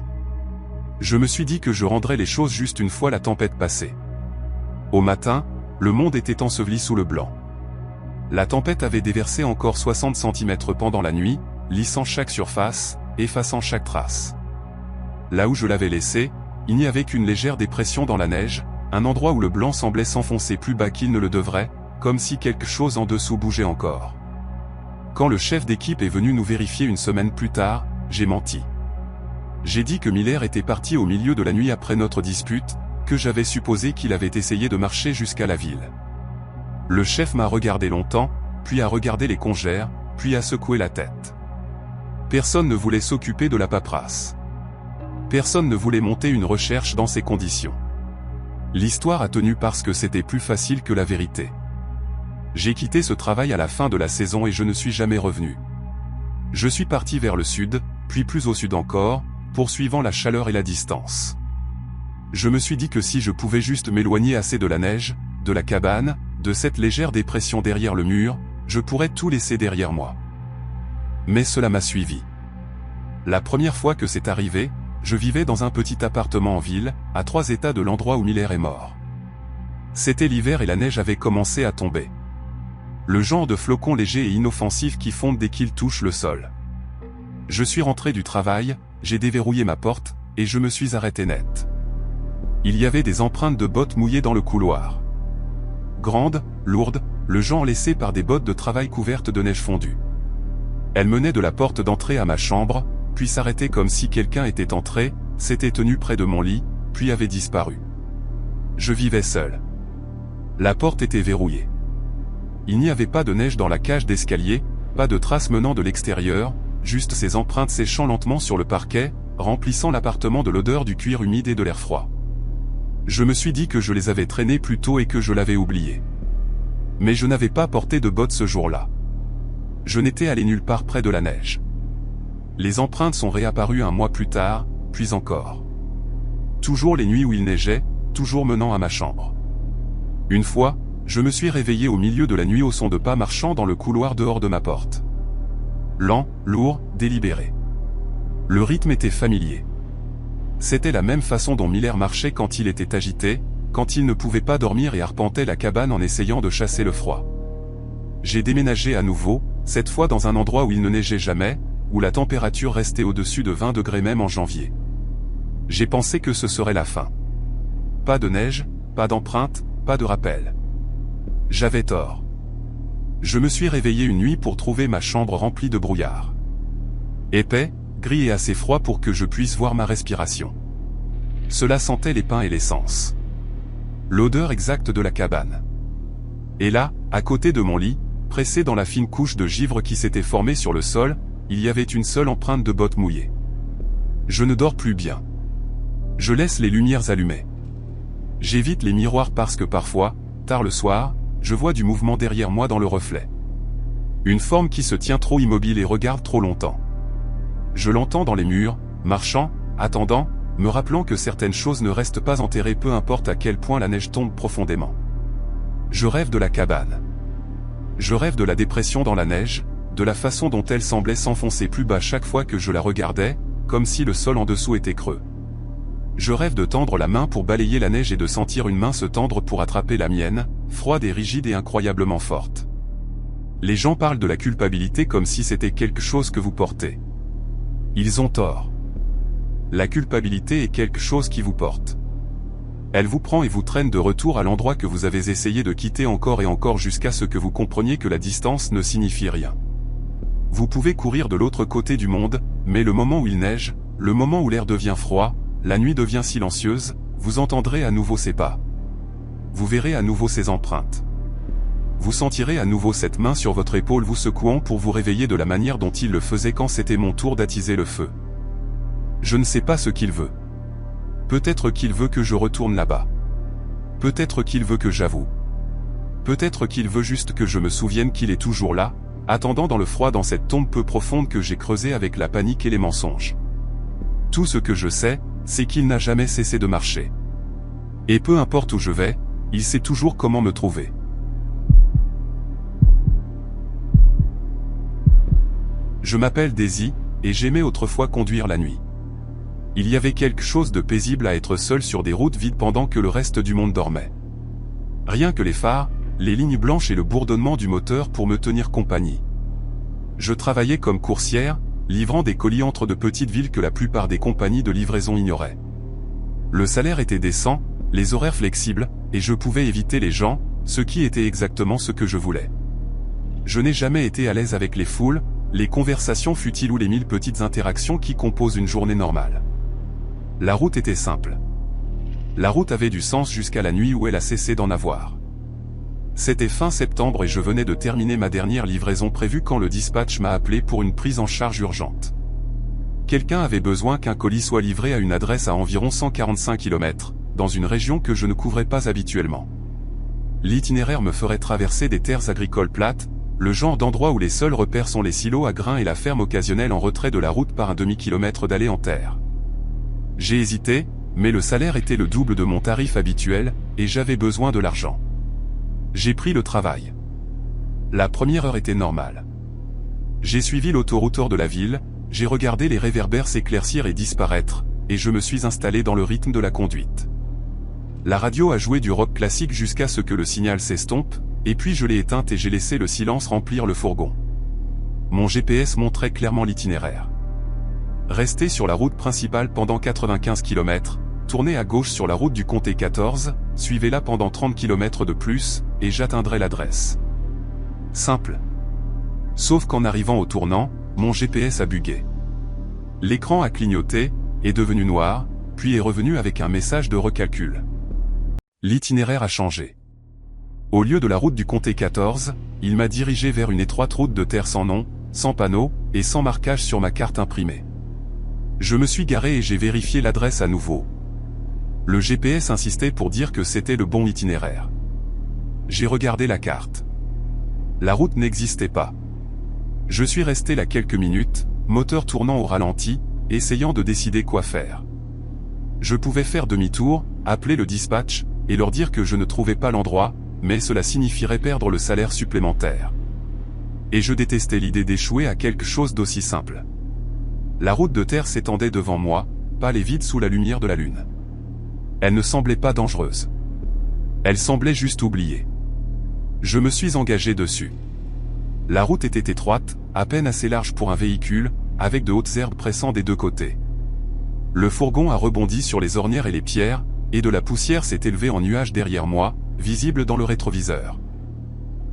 Je me suis dit que je rendrais les choses juste une fois la tempête passée. Au matin, le monde était enseveli sous le blanc. La tempête avait déversé encore 60 cm pendant la nuit, lissant chaque surface, effaçant chaque trace. Là où je l'avais laissé, il n'y avait qu'une légère dépression dans la neige, un endroit où le blanc semblait s'enfoncer plus bas qu'il ne le devrait, comme si quelque chose en dessous bougeait encore. Quand le chef d'équipe est venu nous vérifier une semaine plus tard, j'ai menti. J'ai dit que Miller était parti au milieu de la nuit après notre dispute, que j'avais supposé qu'il avait essayé de marcher jusqu'à la ville. Le chef m'a regardé longtemps, puis a regardé les congères, puis a secoué la tête. Personne ne voulait s'occuper de la paperasse. Personne ne voulait monter une recherche dans ces conditions. L'histoire a tenu parce que c'était plus facile que la vérité. J'ai quitté ce travail à la fin de la saison et je ne suis jamais revenu. Je suis parti vers le sud, puis plus au sud encore, poursuivant la chaleur et la distance. Je me suis dit que si je pouvais juste m'éloigner assez de la neige, de la cabane, de cette légère dépression derrière le mur, je pourrais tout laisser derrière moi. Mais cela m'a suivi. La première fois que c'est arrivé, je vivais dans un petit appartement en ville, à 3 états de l'endroit où Miller est mort. C'était l'hiver et la neige avait commencé à tomber. Le genre de flocons légers et inoffensifs qui fondent dès qu'ils touchent le sol. Je suis rentré du travail, j'ai déverrouillé ma porte, et je me suis arrêté net. Il y avait des empreintes de bottes mouillées dans le couloir. Grandes, lourdes, le genre laissé par des bottes de travail couvertes de neige fondue. Elles menaient de la porte d'entrée à ma chambre, puis s'arrêtaient comme si quelqu'un était entré, s'était tenu près de mon lit, puis avait disparu. Je vivais seul. La porte était verrouillée. Il n'y avait pas de neige dans la cage d'escalier, pas de traces menant de l'extérieur, juste ces empreintes séchant lentement sur le parquet, remplissant l'appartement de l'odeur du cuir humide et de l'air froid. Je me suis dit que je les avais traînées plus tôt et que je l'avais oublié. Mais je n'avais pas porté de bottes ce jour-là. Je n'étais allé nulle part près de la neige. Les empreintes sont réapparues un mois plus tard, puis encore. Toujours les nuits où il neigeait, toujours menant à ma chambre. Une fois, je me suis réveillé au milieu de la nuit au son de pas marchant dans le couloir dehors de ma porte. Lent, lourd, délibéré. Le rythme était familier. C'était la même façon dont Miller marchait quand il était agité, quand il ne pouvait pas dormir et arpentait la cabane en essayant de chasser le froid. J'ai déménagé à nouveau, cette fois dans un endroit où il ne neigeait jamais, où la température restait au-dessus de 20 degrés même en janvier. J'ai pensé que ce serait la fin. Pas de neige, pas d'empreinte, pas de rappel. J'avais tort. Je me suis réveillé une nuit pour trouver ma chambre remplie de brouillard. Épais, gris et assez froid pour que je puisse voir ma respiration. Cela sentait les pins et l'essence. L'odeur exacte de la cabane. Et là, à côté de mon lit, pressé dans la fine couche de givre qui s'était formée sur le sol, il y avait une seule empreinte de bottes mouillées. Je ne dors plus bien. Je laisse les lumières allumées. J'évite les miroirs parce que parfois, tard le soir, je vois du mouvement derrière moi dans le reflet. Une forme qui se tient trop immobile et regarde trop longtemps. Je l'entends dans les murs, marchant, attendant, me rappelant que certaines choses ne restent pas enterrées peu importe à quel point la neige tombe profondément. Je rêve de la cabane. Je rêve de la dépression dans la neige, de la façon dont elle semblait s'enfoncer plus bas chaque fois que je la regardais, comme si le sol en dessous était creux. Je rêve de tendre la main pour balayer la neige et de sentir une main se tendre pour attraper la mienne, froide et rigide et incroyablement forte. Les gens parlent de la culpabilité comme si c'était quelque chose que vous portez. Ils ont tort. La culpabilité est quelque chose qui vous porte. Elle vous prend et vous traîne de retour à l'endroit que vous avez essayé de quitter encore et encore jusqu'à ce que vous compreniez que la distance ne signifie rien. Vous pouvez courir de l'autre côté du monde, mais le moment où il neige, le moment où l'air devient froid, la nuit devient silencieuse, vous entendrez à nouveau ses pas. Vous verrez à nouveau ses empreintes. Vous sentirez à nouveau cette main sur votre épaule vous secouant pour vous réveiller de la manière dont il le faisait quand c'était mon tour d'attiser le feu. Je ne sais pas ce qu'il veut. Peut-être qu'il veut que je retourne là-bas. Peut-être qu'il veut que j'avoue. Peut-être qu'il veut juste que je me souvienne qu'il est toujours là, attendant dans le froid dans cette tombe peu profonde que j'ai creusée avec la panique et les mensonges. Tout ce que je sais, c'est qu'il n'a jamais cessé de marcher. Et peu importe où je vais, il sait toujours comment me trouver. Je m'appelle Daisy, et j'aimais autrefois conduire la nuit. Il y avait quelque chose de paisible à être seul sur des routes vides pendant que le reste du monde dormait. Rien que les phares, les lignes blanches et le bourdonnement du moteur pour me tenir compagnie. Je travaillais comme coursière, livrant des colis entre de petites villes que la plupart des compagnies de livraison ignoraient. Le salaire était décent, les horaires flexibles, et je pouvais éviter les gens, ce qui était exactement ce que je voulais. Je n'ai jamais été à l'aise avec les foules, les conversations futiles ou les 1000 petites interactions qui composent une journée normale. La route était simple. La route avait du sens jusqu'à la nuit où elle a cessé d'en avoir. C'était fin septembre et je venais de terminer ma dernière livraison prévue quand le dispatch m'a appelé pour une prise en charge urgente. Quelqu'un avait besoin qu'un colis soit livré à une adresse à environ 145 km, dans une région que je ne couvrais pas habituellement. L'itinéraire me ferait traverser des terres agricoles plates, le genre d'endroit où les seuls repères sont les silos à grains et la ferme occasionnelle en retrait de la route par un demi-kilomètre d'aller en terre. J'ai hésité, mais le salaire était le double de mon tarif habituel, et j'avais besoin de l'argent. J'ai pris le travail. La première heure était normale. J'ai suivi l'autoroute hors de la ville, j'ai regardé les réverbères s'éclaircir et disparaître, et je me suis installé dans le rythme de la conduite. La radio a joué du rock classique jusqu'à ce que le signal s'estompe, et puis je l'ai éteinte et j'ai laissé le silence remplir le fourgon. Mon GPS montrait clairement l'itinéraire. Rester sur la route principale pendant 95 km, tournez à gauche sur la route du comté 14, suivez-la pendant 30 km de plus, et j'atteindrai l'adresse. Simple. Sauf qu'en arrivant au tournant, mon GPS a bugué. L'écran a clignoté, est devenu noir, puis est revenu avec un message de recalcul. L'itinéraire a changé. Au lieu de la route du comté 14, il m'a dirigé vers une étroite route de terre sans nom, sans panneau, et sans marquage sur ma carte imprimée. Je me suis garé et j'ai vérifié l'adresse à nouveau. Le GPS insistait pour dire que c'était le bon itinéraire. J'ai regardé la carte. La route n'existait pas. Je suis resté là quelques minutes, moteur tournant au ralenti, essayant de décider quoi faire. Je pouvais faire demi-tour, appeler le dispatch, et leur dire que je ne trouvais pas l'endroit, mais cela signifierait perdre le salaire supplémentaire. Et je détestais l'idée d'échouer à quelque chose d'aussi simple. La route de terre s'étendait devant moi, pâle et vide sous la lumière de la lune. Elle ne semblait pas dangereuse. Elle semblait juste oubliée. Je me suis engagé dessus. La route était étroite, à peine assez large pour un véhicule, avec de hautes herbes pressant des deux côtés. Le fourgon a rebondi sur les ornières et les pierres, et de la poussière s'est élevée en nuages derrière moi, visible dans le rétroviseur.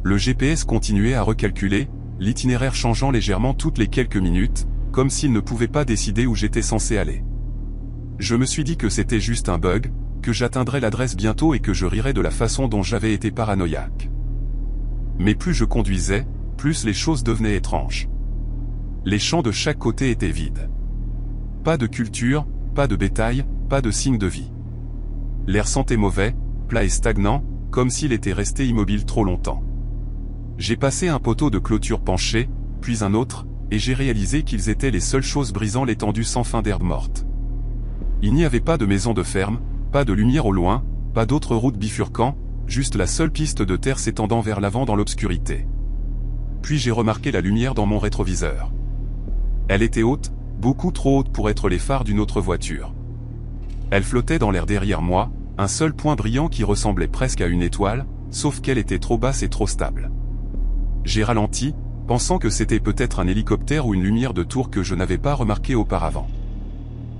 Le GPS continuait à recalculer, l'itinéraire changeant légèrement toutes les quelques minutes, comme s'il ne pouvait pas décider où j'étais censé aller. Je me suis dit que c'était juste un bug, que j'atteindrais l'adresse bientôt et que je rirais de la façon dont j'avais été paranoïaque. Mais plus je conduisais, plus les choses devenaient étranges. Les champs de chaque côté étaient vides. Pas de culture, pas de bétail, pas de signe de vie. L'air sentait mauvais, plat et stagnant, comme s'il était resté immobile trop longtemps. J'ai passé un poteau de clôture penché, puis un autre, et j'ai réalisé qu'ils étaient les seules choses brisant l'étendue sans fin d'herbe morte. Il n'y avait pas de maison de ferme, pas de lumière au loin, pas d'autres routes bifurquant, juste la seule piste de terre s'étendant vers l'avant dans l'obscurité. Puis j'ai remarqué la lumière dans mon rétroviseur. Elle était haute, beaucoup trop haute pour être les phares d'une autre voiture. Elle flottait dans l'air derrière moi, un seul point brillant qui ressemblait presque à une étoile, sauf qu'elle était trop basse et trop stable. J'ai ralenti, pensant que c'était peut-être un hélicoptère ou une lumière de tour que je n'avais pas remarqué auparavant.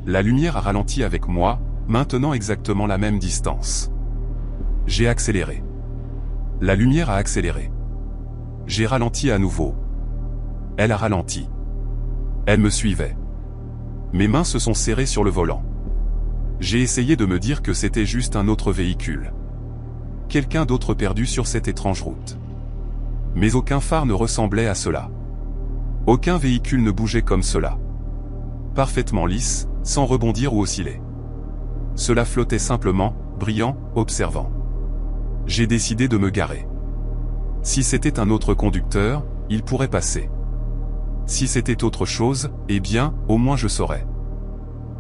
La lumière a ralenti avec moi, maintenant exactement la même distance. J'ai accéléré. La lumière a accéléré. J'ai ralenti à nouveau. Elle a ralenti. Elle me suivait. Mes mains se sont serrées sur le volant. J'ai essayé de me dire que c'était juste un autre véhicule. Quelqu'un d'autre perdu sur cette étrange route. Mais aucun phare ne ressemblait à cela. Aucun véhicule ne bougeait comme cela. Parfaitement lisse, sans rebondir ou osciller. Cela flottait simplement, brillant, observant. J'ai décidé de me garer. Si c'était un autre conducteur, il pourrait passer. Si c'était autre chose, eh bien, au moins je saurais.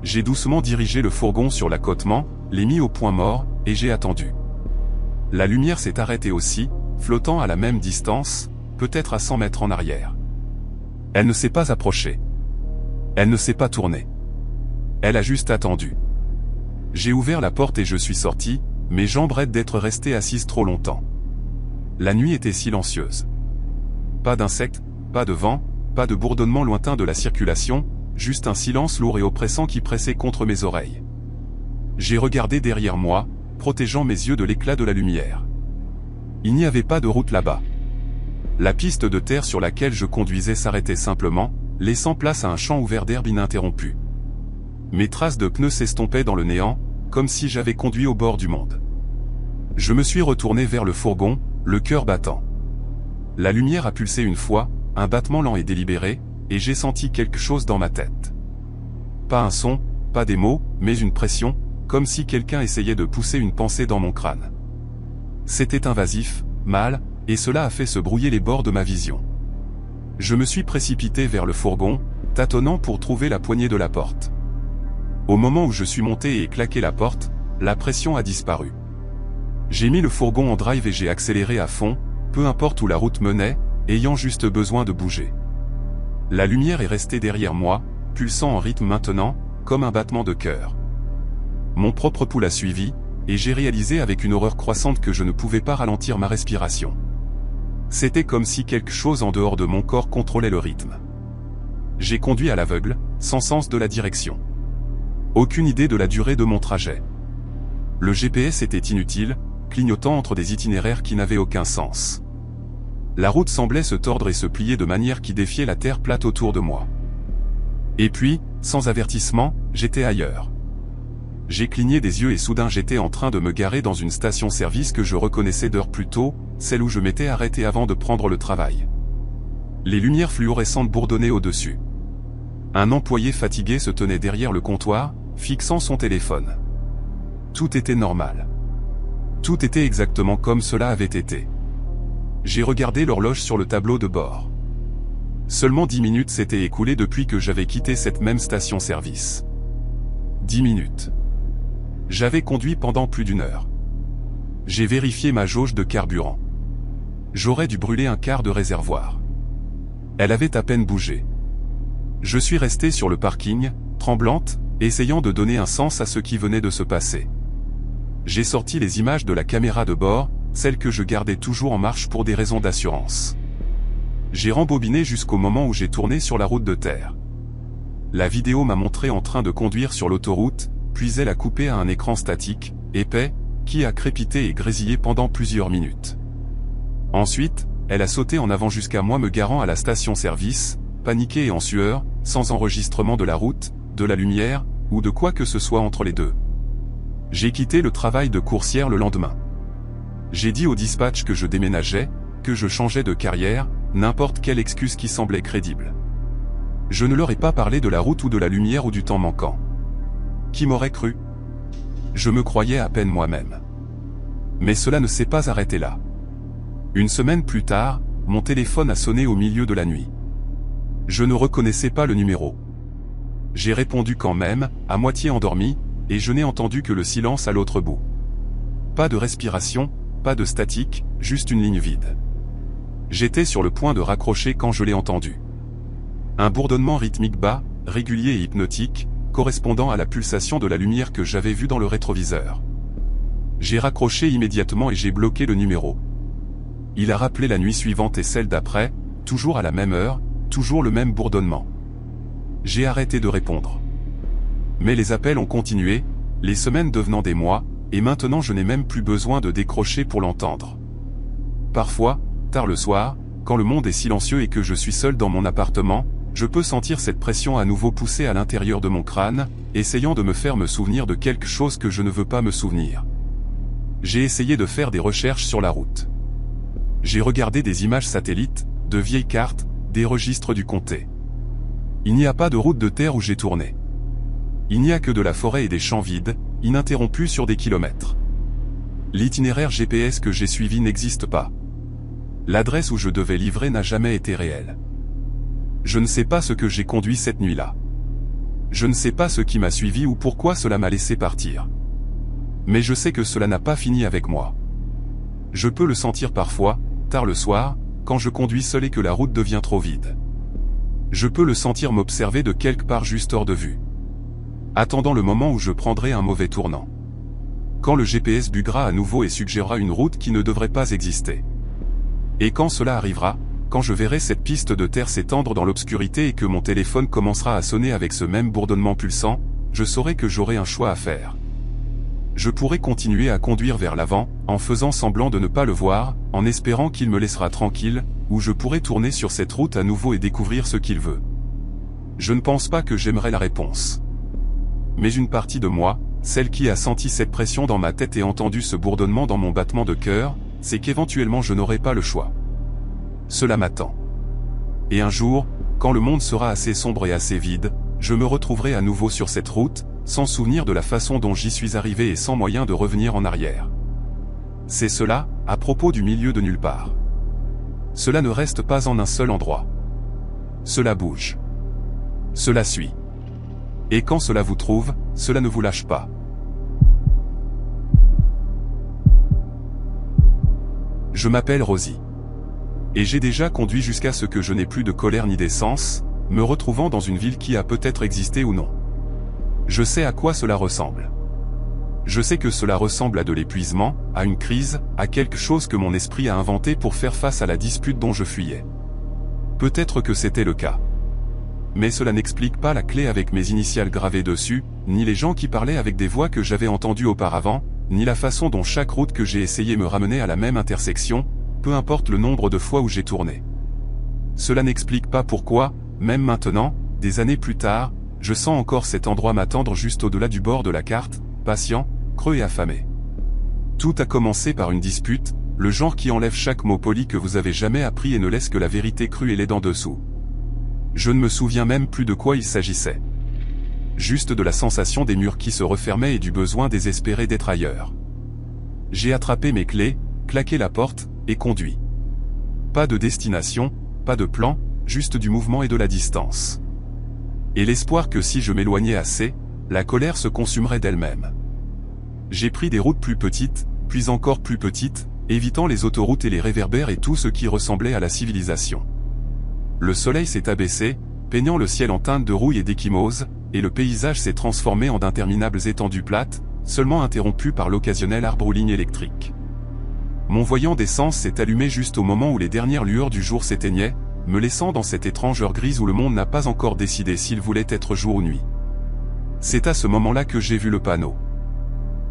J'ai doucement dirigé le fourgon sur l'accotement, l'ai mis au point mort, et j'ai attendu. La lumière s'est arrêtée aussi, flottant à la même distance, peut-être à 100 mètres en arrière. Elle ne s'est pas approchée. Elle ne s'est pas tournée. Elle a juste attendu. J'ai ouvert la porte et je suis sorti, mes jambes raides d'être resté assise trop longtemps. La nuit était silencieuse. Pas d'insectes, pas de vent, pas de bourdonnement lointain de la circulation, juste un silence lourd et oppressant qui pressait contre mes oreilles. J'ai regardé derrière moi, protégeant mes yeux de l'éclat de la lumière. Il n'y avait pas de route là-bas. La piste de terre sur laquelle je conduisais s'arrêtait simplement, laissant place à un champ ouvert d'herbe ininterrompu. Mes traces de pneus s'estompaient dans le néant, comme si j'avais conduit au bord du monde. Je me suis retourné vers le fourgon, le cœur battant. La lumière a pulsé une fois, un battement lent et délibéré, et j'ai senti quelque chose dans ma tête. Pas un son, pas des mots, mais une pression, comme si quelqu'un essayait de pousser une pensée dans mon crâne. C'était invasif, mal, et cela a fait se brouiller les bords de ma vision. Je me suis précipité vers le fourgon, tâtonnant pour trouver la poignée de la porte. Au moment où je suis monté et claqué la porte, la pression a disparu. J'ai mis le fourgon en drive et j'ai accéléré à fond, peu importe où la route menait, ayant juste besoin de bouger. La lumière est restée derrière moi, pulsant en rythme maintenant, comme un battement de cœur. Mon propre pouls a suivi, et j'ai réalisé avec une horreur croissante que je ne pouvais pas ralentir ma respiration. C'était comme si quelque chose en dehors de mon corps contrôlait le rythme. J'ai conduit à l'aveugle, sans sens de la direction. Aucune idée de la durée de mon trajet. Le GPS était inutile, clignotant entre des itinéraires qui n'avaient aucun sens. La route semblait se tordre et se plier de manière qui défiait la terre plate autour de moi. Et puis, sans avertissement, j'étais ailleurs. J'ai cligné des yeux et soudain j'étais en train de me garer dans une station-service que je reconnaissais d'heures plus tôt, celle où je m'étais arrêté avant de prendre le travail. Les lumières fluorescentes bourdonnaient au-dessus. Un employé fatigué se tenait derrière le comptoir, fixant son téléphone. Tout était normal. Tout était exactement comme cela avait été. J'ai regardé l'horloge sur le tableau de bord. Seulement 10 minutes s'étaient écoulées depuis que j'avais quitté cette même station-service. 10 minutes. J'avais conduit pendant plus d'1 heure. J'ai vérifié ma jauge de carburant. J'aurais dû brûler un quart de réservoir. Elle avait à peine bougé. Je suis resté sur le parking, tremblante, essayant de donner un sens à ce qui venait de se passer. J'ai sorti les images de la caméra de bord, celles que je gardais toujours en marche pour des raisons d'assurance. J'ai rembobiné jusqu'au moment où j'ai tourné sur la route de terre. La vidéo m'a montré en train de conduire sur l'autoroute, puis elle a coupé à un écran statique, épais, qui a crépité et grésillé pendant plusieurs minutes. Ensuite, elle a sauté en avant jusqu'à moi me garant à la station-service, paniqué et en sueur, sans enregistrement de la route, de la lumière, ou de quoi que ce soit entre les deux. J'ai quitté le travail de coursière le lendemain. J'ai dit au dispatch que je déménageais, que je changeais de carrière, n'importe quelle excuse qui semblait crédible. Je ne leur ai pas parlé de la route ou de la lumière ou du temps manquant. Qui m'aurait cru? Je me croyais à peine moi-même. Mais cela ne s'est pas arrêté là. Une semaine plus tard, mon téléphone a sonné au milieu de la nuit. Je ne reconnaissais pas le numéro. J'ai répondu quand même, à moitié endormi, et je n'ai entendu que le silence à l'autre bout. Pas de respiration, pas de statique, juste une ligne vide. J'étais sur le point de raccrocher quand je l'ai entendu. Un bourdonnement rythmique bas, régulier et hypnotique, correspondant à la pulsation de la lumière que j'avais vue dans le rétroviseur. J'ai raccroché immédiatement et j'ai bloqué le numéro. Il a rappelé la nuit suivante et celle d'après, toujours à la même heure, toujours le même bourdonnement. J'ai arrêté de répondre. Mais les appels ont continué, les semaines devenant des mois, et maintenant je n'ai même plus besoin de décrocher pour l'entendre. Parfois, tard le soir, quand le monde est silencieux et que je suis seul dans mon appartement, je peux sentir cette pression à nouveau poussée à l'intérieur de mon crâne, essayant de me faire me souvenir de quelque chose que je ne veux pas me souvenir. J'ai essayé de faire des recherches sur la route. J'ai regardé des images satellites, de vieilles cartes, des registres du comté. Il n'y a pas de route de terre où j'ai tourné. Il n'y a que de la forêt et des champs vides, ininterrompus sur des kilomètres. L'itinéraire GPS que j'ai suivi n'existe pas. L'adresse où je devais livrer n'a jamais été réelle. Je ne sais pas ce que j'ai conduit cette nuit-là. Je ne sais pas ce qui m'a suivi ou pourquoi cela m'a laissé partir. Mais je sais que cela n'a pas fini avec moi. Je peux le sentir parfois, tard le soir, quand je conduis seul et que la route devient trop vide. Je peux le sentir m'observer de quelque part juste hors de vue. Attendant le moment où je prendrai un mauvais tournant. Quand le GPS buggera à nouveau et suggérera une route qui ne devrait pas exister. Et quand cela arrivera, quand je verrai cette piste de terre s'étendre dans l'obscurité et que mon téléphone commencera à sonner avec ce même bourdonnement pulsant, je saurai que j'aurai un choix à faire. Je pourrai continuer à conduire vers l'avant, en faisant semblant de ne pas le voir, en espérant qu'il me laissera tranquille, ou je pourrai tourner sur cette route à nouveau et découvrir ce qu'il veut. Je ne pense pas que j'aimerais la réponse. Mais une partie de moi, celle qui a senti cette pression dans ma tête et entendu ce bourdonnement dans mon battement de cœur, c'est qu'éventuellement je n'aurai pas le choix. Cela m'attend. Et un jour, quand le monde sera assez sombre et assez vide, je me retrouverai à nouveau sur cette route, sans souvenir de la façon dont j'y suis arrivé et sans moyen de revenir en arrière. C'est cela, à propos du milieu de nulle part. Cela ne reste pas en un seul endroit. Cela bouge. Cela suit. Et quand cela vous trouve, cela ne vous lâche pas. Je m'appelle Rosie. Et j'ai déjà conduit jusqu'à ce que je n'ai plus de colère ni d'essence, me retrouvant dans une ville qui a peut-être existé ou non. Je sais à quoi cela ressemble. Je sais que cela ressemble à de l'épuisement, à une crise, à quelque chose que mon esprit a inventé pour faire face à la dispute dont je fuyais. Peut-être que c'était le cas. Mais cela n'explique pas la clé avec mes initiales gravées dessus, ni les gens qui parlaient avec des voix que j'avais entendues auparavant, ni la façon dont chaque route que j'ai essayé me ramenait à la même intersection, peu importe le nombre de fois où j'ai tourné. Cela n'explique pas pourquoi, même maintenant, des années plus tard, je sens encore cet endroit m'attendre juste au-delà du bord de la carte, patient, creux et affamé. Tout a commencé par une dispute, le genre qui enlève chaque mot poli que vous avez jamais appris et ne laisse que la vérité crue et les dents dessous. Je ne me souviens même plus de quoi il s'agissait. Juste de la sensation des murs qui se refermaient et du besoin désespéré d'être ailleurs. J'ai attrapé mes clés, claqué la porte, et conduit. Pas de destination, pas de plan, juste du mouvement et de la distance. Et l'espoir que si je m'éloignais assez, la colère se consumerait d'elle-même. J'ai pris des routes plus petites, puis encore plus petites, évitant les autoroutes et les réverbères et tout ce qui ressemblait à la civilisation. Le soleil s'est abaissé, peignant le ciel en teinte de rouille et d'échymose, et le paysage s'est transformé en d'interminables étendues plates, seulement interrompues par l'occasionnel arbre ou ligne électrique. Mon voyant d'essence s'est allumé juste au moment où les dernières lueurs du jour s'éteignaient, me laissant dans cette étrange heure grise où le monde n'a pas encore décidé s'il voulait être jour ou nuit. C'est à ce moment-là que j'ai vu le panneau.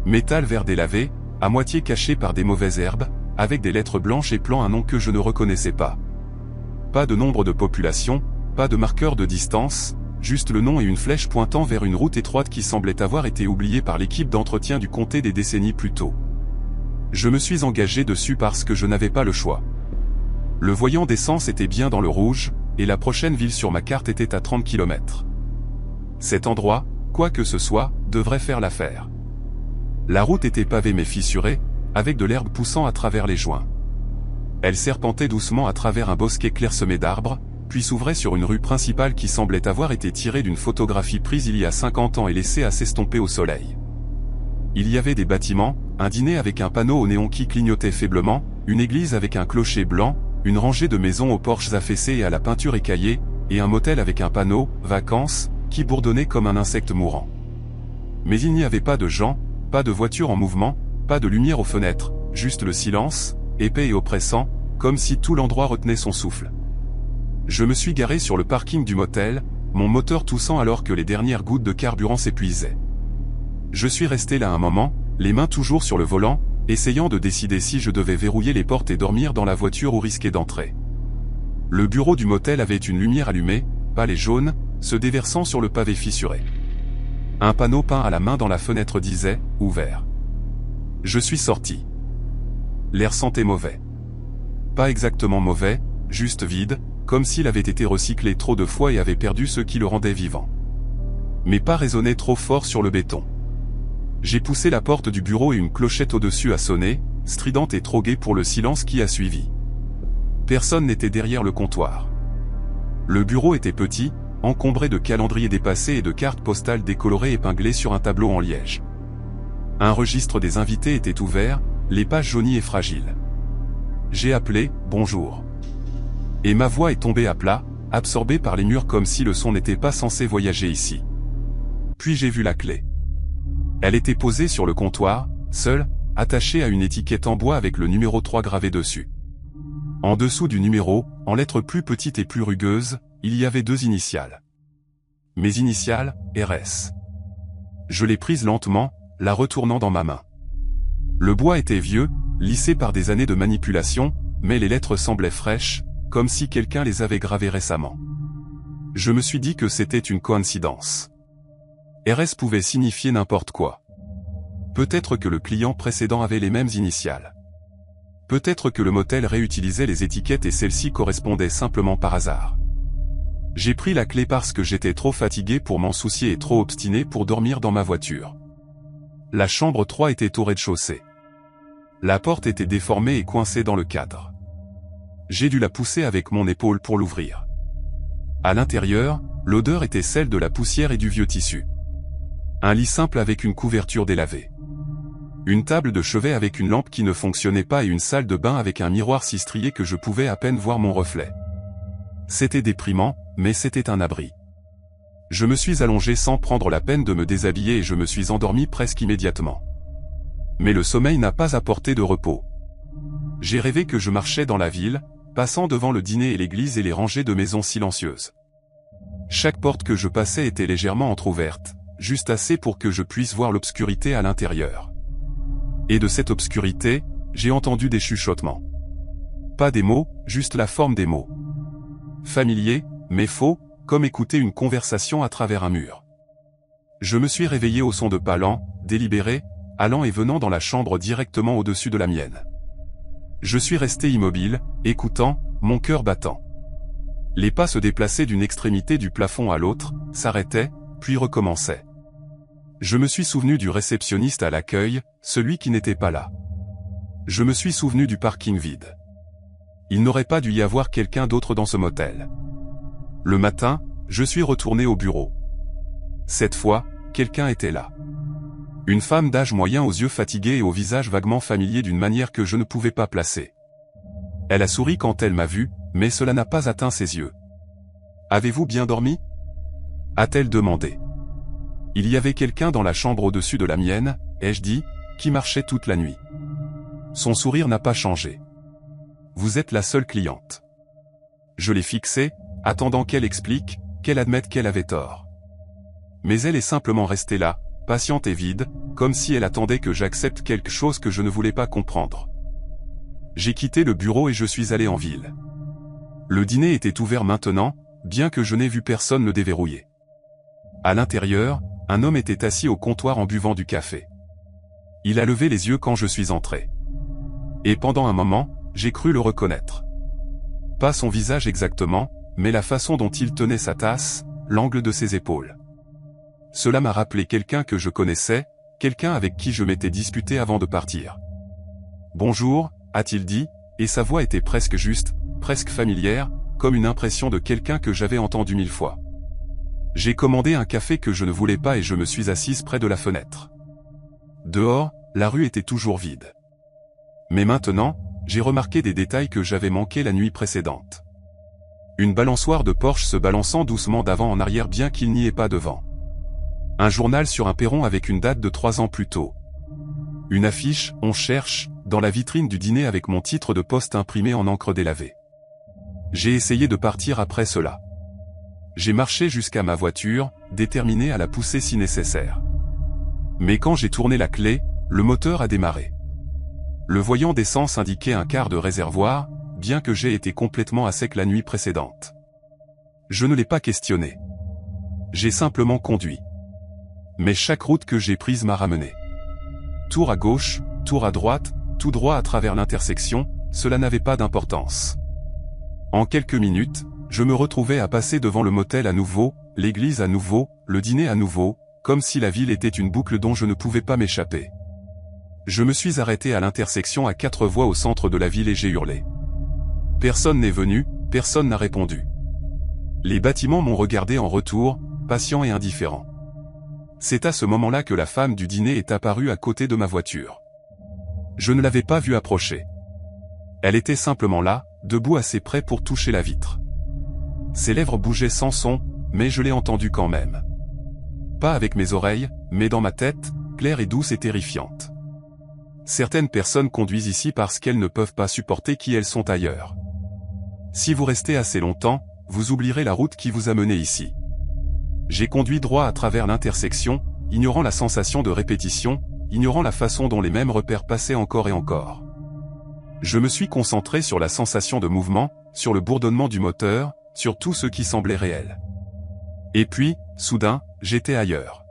Métal vert délavé, à moitié caché par des mauvaises herbes, avec des lettres blanches et plan un nom que je ne reconnaissais pas. Pas de nombre de population, pas de marqueur de distance, juste le nom et une flèche pointant vers une route étroite qui semblait avoir été oubliée par l'équipe d'entretien du comté des décennies plus tôt. Je me suis engagé dessus parce que je n'avais pas le choix. Le voyant d'essence était bien dans le rouge, et la prochaine ville sur ma carte était à 30 km. Cet endroit, quoi que ce soit, devrait faire l'affaire. La route était pavée mais fissurée, avec de l'herbe poussant à travers les joints. Elle serpentait doucement à travers un bosquet clairsemé d'arbres, puis s'ouvrait sur une rue principale qui semblait avoir été tirée d'une photographie prise il y a 50 ans et laissée à s'estomper au soleil. Il y avait des bâtiments, un dîner avec un panneau au néon qui clignotait faiblement, une église avec un clocher blanc, une rangée de maisons aux porches affaissés et à la peinture écaillée, et un motel avec un panneau « Vacances » qui bourdonnait comme un insecte mourant. Mais il n'y avait pas de gens, pas de voitures en mouvement, pas de lumière aux fenêtres, juste le silence, épais et oppressant, comme si tout l'endroit retenait son souffle. Je me suis garé sur le parking du motel, mon moteur toussant alors que les dernières gouttes de carburant s'épuisaient. Je suis resté là un moment, les mains toujours sur le volant, essayant de décider si je devais verrouiller les portes et dormir dans la voiture ou risquer d'entrer. Le bureau du motel avait une lumière allumée, pâle et jaune, se déversant sur le pavé fissuré. Un panneau peint à la main dans la fenêtre disait « Ouvert ». Je suis sorti. L'air sentait mauvais. Pas exactement mauvais, juste vide, comme s'il avait été recyclé trop de fois et avait perdu ce qui le rendait vivant. Mais pas résonné trop fort sur le béton. J'ai poussé la porte du bureau et une clochette au-dessus a sonné, stridente et trop gaie pour le silence qui a suivi. Personne n'était derrière le comptoir. Le bureau était petit, encombré de calendriers dépassés et de cartes postales décolorées épinglées sur un tableau en liège. Un registre des invités était ouvert, les pages jaunies et fragiles. J'ai appelé « Bonjour ». Et ma voix est tombée à plat, absorbée par les murs comme si le son n'était pas censé voyager ici. Puis j'ai vu la clé. Elle était posée sur le comptoir, seule, attachée à une étiquette en bois avec le numéro 3 gravé dessus. En dessous du numéro, en lettres plus petites et plus rugueuses, il y avait 2 initiales. Mes initiales, RS. Je l'ai prise lentement, la retournant dans ma main. Le bois était vieux, lissé par des années de manipulation, mais les lettres semblaient fraîches, comme si quelqu'un les avait gravées récemment. Je me suis dit que c'était une coïncidence. RS pouvait signifier n'importe quoi. Peut-être que le client précédent avait les mêmes initiales. Peut-être que le motel réutilisait les étiquettes et celles-ci correspondaient simplement par hasard. J'ai pris la clé parce que j'étais trop fatigué pour m'en soucier et trop obstiné pour dormir dans ma voiture. La chambre 3 était au rez-de-chaussée. La porte était déformée et coincée dans le cadre. J'ai dû la pousser avec mon épaule pour l'ouvrir. À l'intérieur, l'odeur était celle de la poussière et du vieux tissu. Un lit simple avec une couverture délavée. Une table de chevet avec une lampe qui ne fonctionnait pas et une salle de bain avec un miroir si strié que je pouvais à peine voir mon reflet. C'était déprimant, mais c'était un abri. Je me suis allongé sans prendre la peine de me déshabiller et je me suis endormi presque immédiatement. Mais le sommeil n'a pas apporté de repos. J'ai rêvé que je marchais dans la ville, passant devant le dîner et l'église et les rangées de maisons silencieuses. Chaque porte que je passais était légèrement entr'ouverte, juste assez pour que je puisse voir l'obscurité à l'intérieur. Et de cette obscurité, j'ai entendu des chuchotements. Pas des mots, juste la forme des mots. Familiers, mais faux, comme écouter une conversation à travers un mur. Je me suis réveillé au son de pas lents, délibérés, allant et venant dans la chambre directement au-dessus de la mienne. Je suis resté immobile, écoutant, mon cœur battant. Les pas se déplaçaient d'une extrémité du plafond à l'autre, s'arrêtaient, puis recommençaient. Je me suis souvenu du réceptionniste à l'accueil, celui qui n'était pas là. Je me suis souvenu du parking vide. Il n'aurait pas dû y avoir quelqu'un d'autre dans ce motel. Le matin, je suis retourné au bureau. Cette fois, quelqu'un était là. Une femme d'âge moyen aux yeux fatigués et au visage vaguement familier d'une manière que je ne pouvais pas placer. Elle a souri quand elle m'a vu, mais cela n'a pas atteint ses yeux. « Avez-vous bien dormi ?» a-t-elle demandé. Il y avait quelqu'un dans la chambre au-dessus de la mienne, ai-je dit, qui marchait toute la nuit. Son sourire n'a pas changé. « Vous êtes la seule cliente. » Je l'ai fixée, attendant qu'elle explique, qu'elle admette qu'elle avait tort. Mais elle est simplement restée là, patiente et vide, comme si elle attendait que j'accepte quelque chose que je ne voulais pas comprendre. J'ai quitté le bureau et je suis allé en ville. Le dîner était ouvert maintenant, bien que je n'ai vu personne le déverrouiller. À l'intérieur, un homme était assis au comptoir en buvant du café. Il a levé les yeux quand je suis entré. Et pendant un moment, j'ai cru le reconnaître. Pas son visage exactement, mais la façon dont il tenait sa tasse, l'angle de ses épaules. Cela m'a rappelé quelqu'un que je connaissais, quelqu'un avec qui je m'étais disputé avant de partir. « Bonjour », a-t-il dit, et sa voix était presque juste, presque familière, comme une impression de quelqu'un que j'avais entendu 1000 fois. J'ai commandé un café que je ne voulais pas et je me suis assise près de la fenêtre. Dehors, la rue était toujours vide. Mais maintenant, j'ai remarqué des détails que j'avais manqués la nuit précédente. Une balançoire de Porsche se balançant doucement d'avant en arrière bien qu'il n'y ait pas de vent. Un journal sur un perron avec une date de 3 ans plus tôt. Une affiche, on cherche, dans la vitrine du dîner avec mon titre de poste imprimé en encre délavée. J'ai essayé de partir après cela. J'ai marché jusqu'à ma voiture, déterminé à la pousser si nécessaire. Mais quand j'ai tourné la clé, le moteur a démarré. Le voyant d'essence indiquait un quart de réservoir, bien que j'ai été complètement à sec la nuit précédente. Je ne l'ai pas questionné. J'ai simplement conduit. Mais chaque route que j'ai prise m'a ramené. Tour à gauche, tour à droite, tout droit à travers l'intersection, cela n'avait pas d'importance. En quelques minutes, je me retrouvais à passer devant le motel à nouveau, l'église à nouveau, le dîner à nouveau, comme si la ville était une boucle dont je ne pouvais pas m'échapper. Je me suis arrêté à l'intersection à 4 voies au centre de la ville et j'ai hurlé. Personne n'est venu, personne n'a répondu. Les bâtiments m'ont regardé en retour, patient et indifférent. C'est à ce moment-là que la femme du dîner est apparue à côté de ma voiture. Je ne l'avais pas vue approcher. Elle était simplement là, debout assez près pour toucher la vitre. Ses lèvres bougeaient sans son, mais je l'ai entendue quand même. Pas avec mes oreilles, mais dans ma tête, claire et douce et terrifiante. Certaines personnes conduisent ici parce qu'elles ne peuvent pas supporter qui elles sont ailleurs. Si vous restez assez longtemps, vous oublierez la route qui vous a mené ici. J'ai conduit droit à travers l'intersection, ignorant la sensation de répétition, ignorant la façon dont les mêmes repères passaient encore et encore. Je me suis concentré sur la sensation de mouvement, sur le bourdonnement du moteur, sur tout ce qui semblait réel. Et puis, soudain, j'étais ailleurs.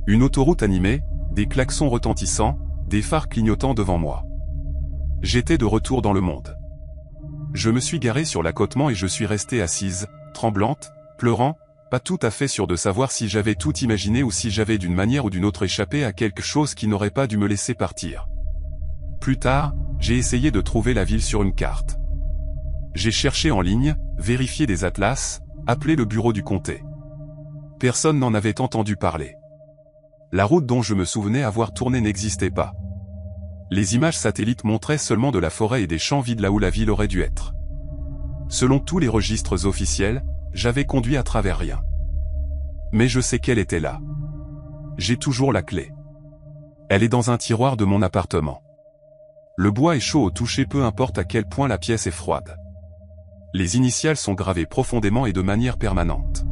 Une autoroute animée, des klaxons retentissants, des phares clignotant devant moi. J'étais de retour dans le monde. Je me suis garé sur l'accotement et je suis resté assise, tremblante, pleurant, pas tout à fait sûr de savoir si j'avais tout imaginé ou si j'avais d'une manière ou d'une autre échappé à quelque chose qui n'aurait pas dû me laisser partir. Plus tard, j'ai essayé de trouver la ville sur une carte. J'ai cherché en ligne, vérifié des atlas, appelé le bureau du comté. Personne n'en avait entendu parler. La route dont je me souvenais avoir tourné n'existait pas. Les images satellites montraient seulement de la forêt et des champs vides là où la ville aurait dû être. Selon tous les registres officiels, j'avais conduit à travers rien. Mais je sais qu'elle était là. J'ai toujours la clé. Elle est dans un tiroir de mon appartement. Le bois est chaud au toucher peu importe à quel point la pièce est froide. Les initiales sont gravées profondément et de manière permanente.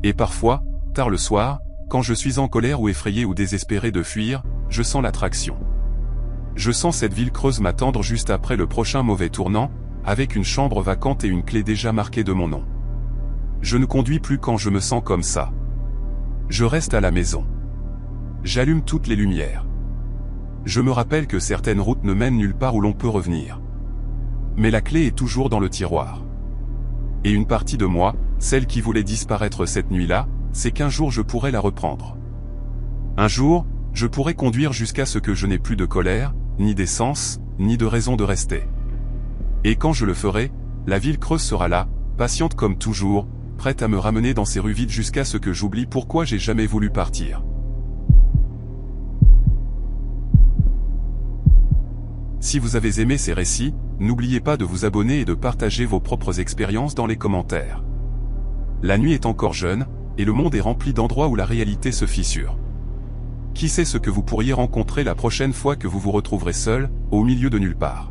Et parfois, tard le soir, quand je suis en colère ou effrayé ou désespéré de fuir, je sens l'attraction. Je sens cette ville creuse m'attendre juste après le prochain mauvais tournant, avec une chambre vacante et une clé déjà marquée de mon nom. Je ne conduis plus quand je me sens comme ça. Je reste à la maison. J'allume toutes les lumières. Je me rappelle que certaines routes ne mènent nulle part où l'on peut revenir. Mais la clé est toujours dans le tiroir. Et une partie de moi, celle qui voulait disparaître cette nuit-là, c'est qu'un jour je pourrais la reprendre. Un jour, je pourrais conduire jusqu'à ce que je n'ai plus de colère, ni d'essence, ni de raison de rester. Et quand je le ferai, la ville creuse sera là, patiente comme toujours, prête à me ramener dans ses rues vides jusqu'à ce que j'oublie pourquoi j'ai jamais voulu partir. Si vous avez aimé ces récits, n'oubliez pas de vous abonner et de partager vos propres expériences dans les commentaires. La nuit est encore jeune, et le monde est rempli d'endroits où la réalité se fissure. Qui sait ce que vous pourriez rencontrer la prochaine fois que vous vous retrouverez seul, au milieu de nulle part.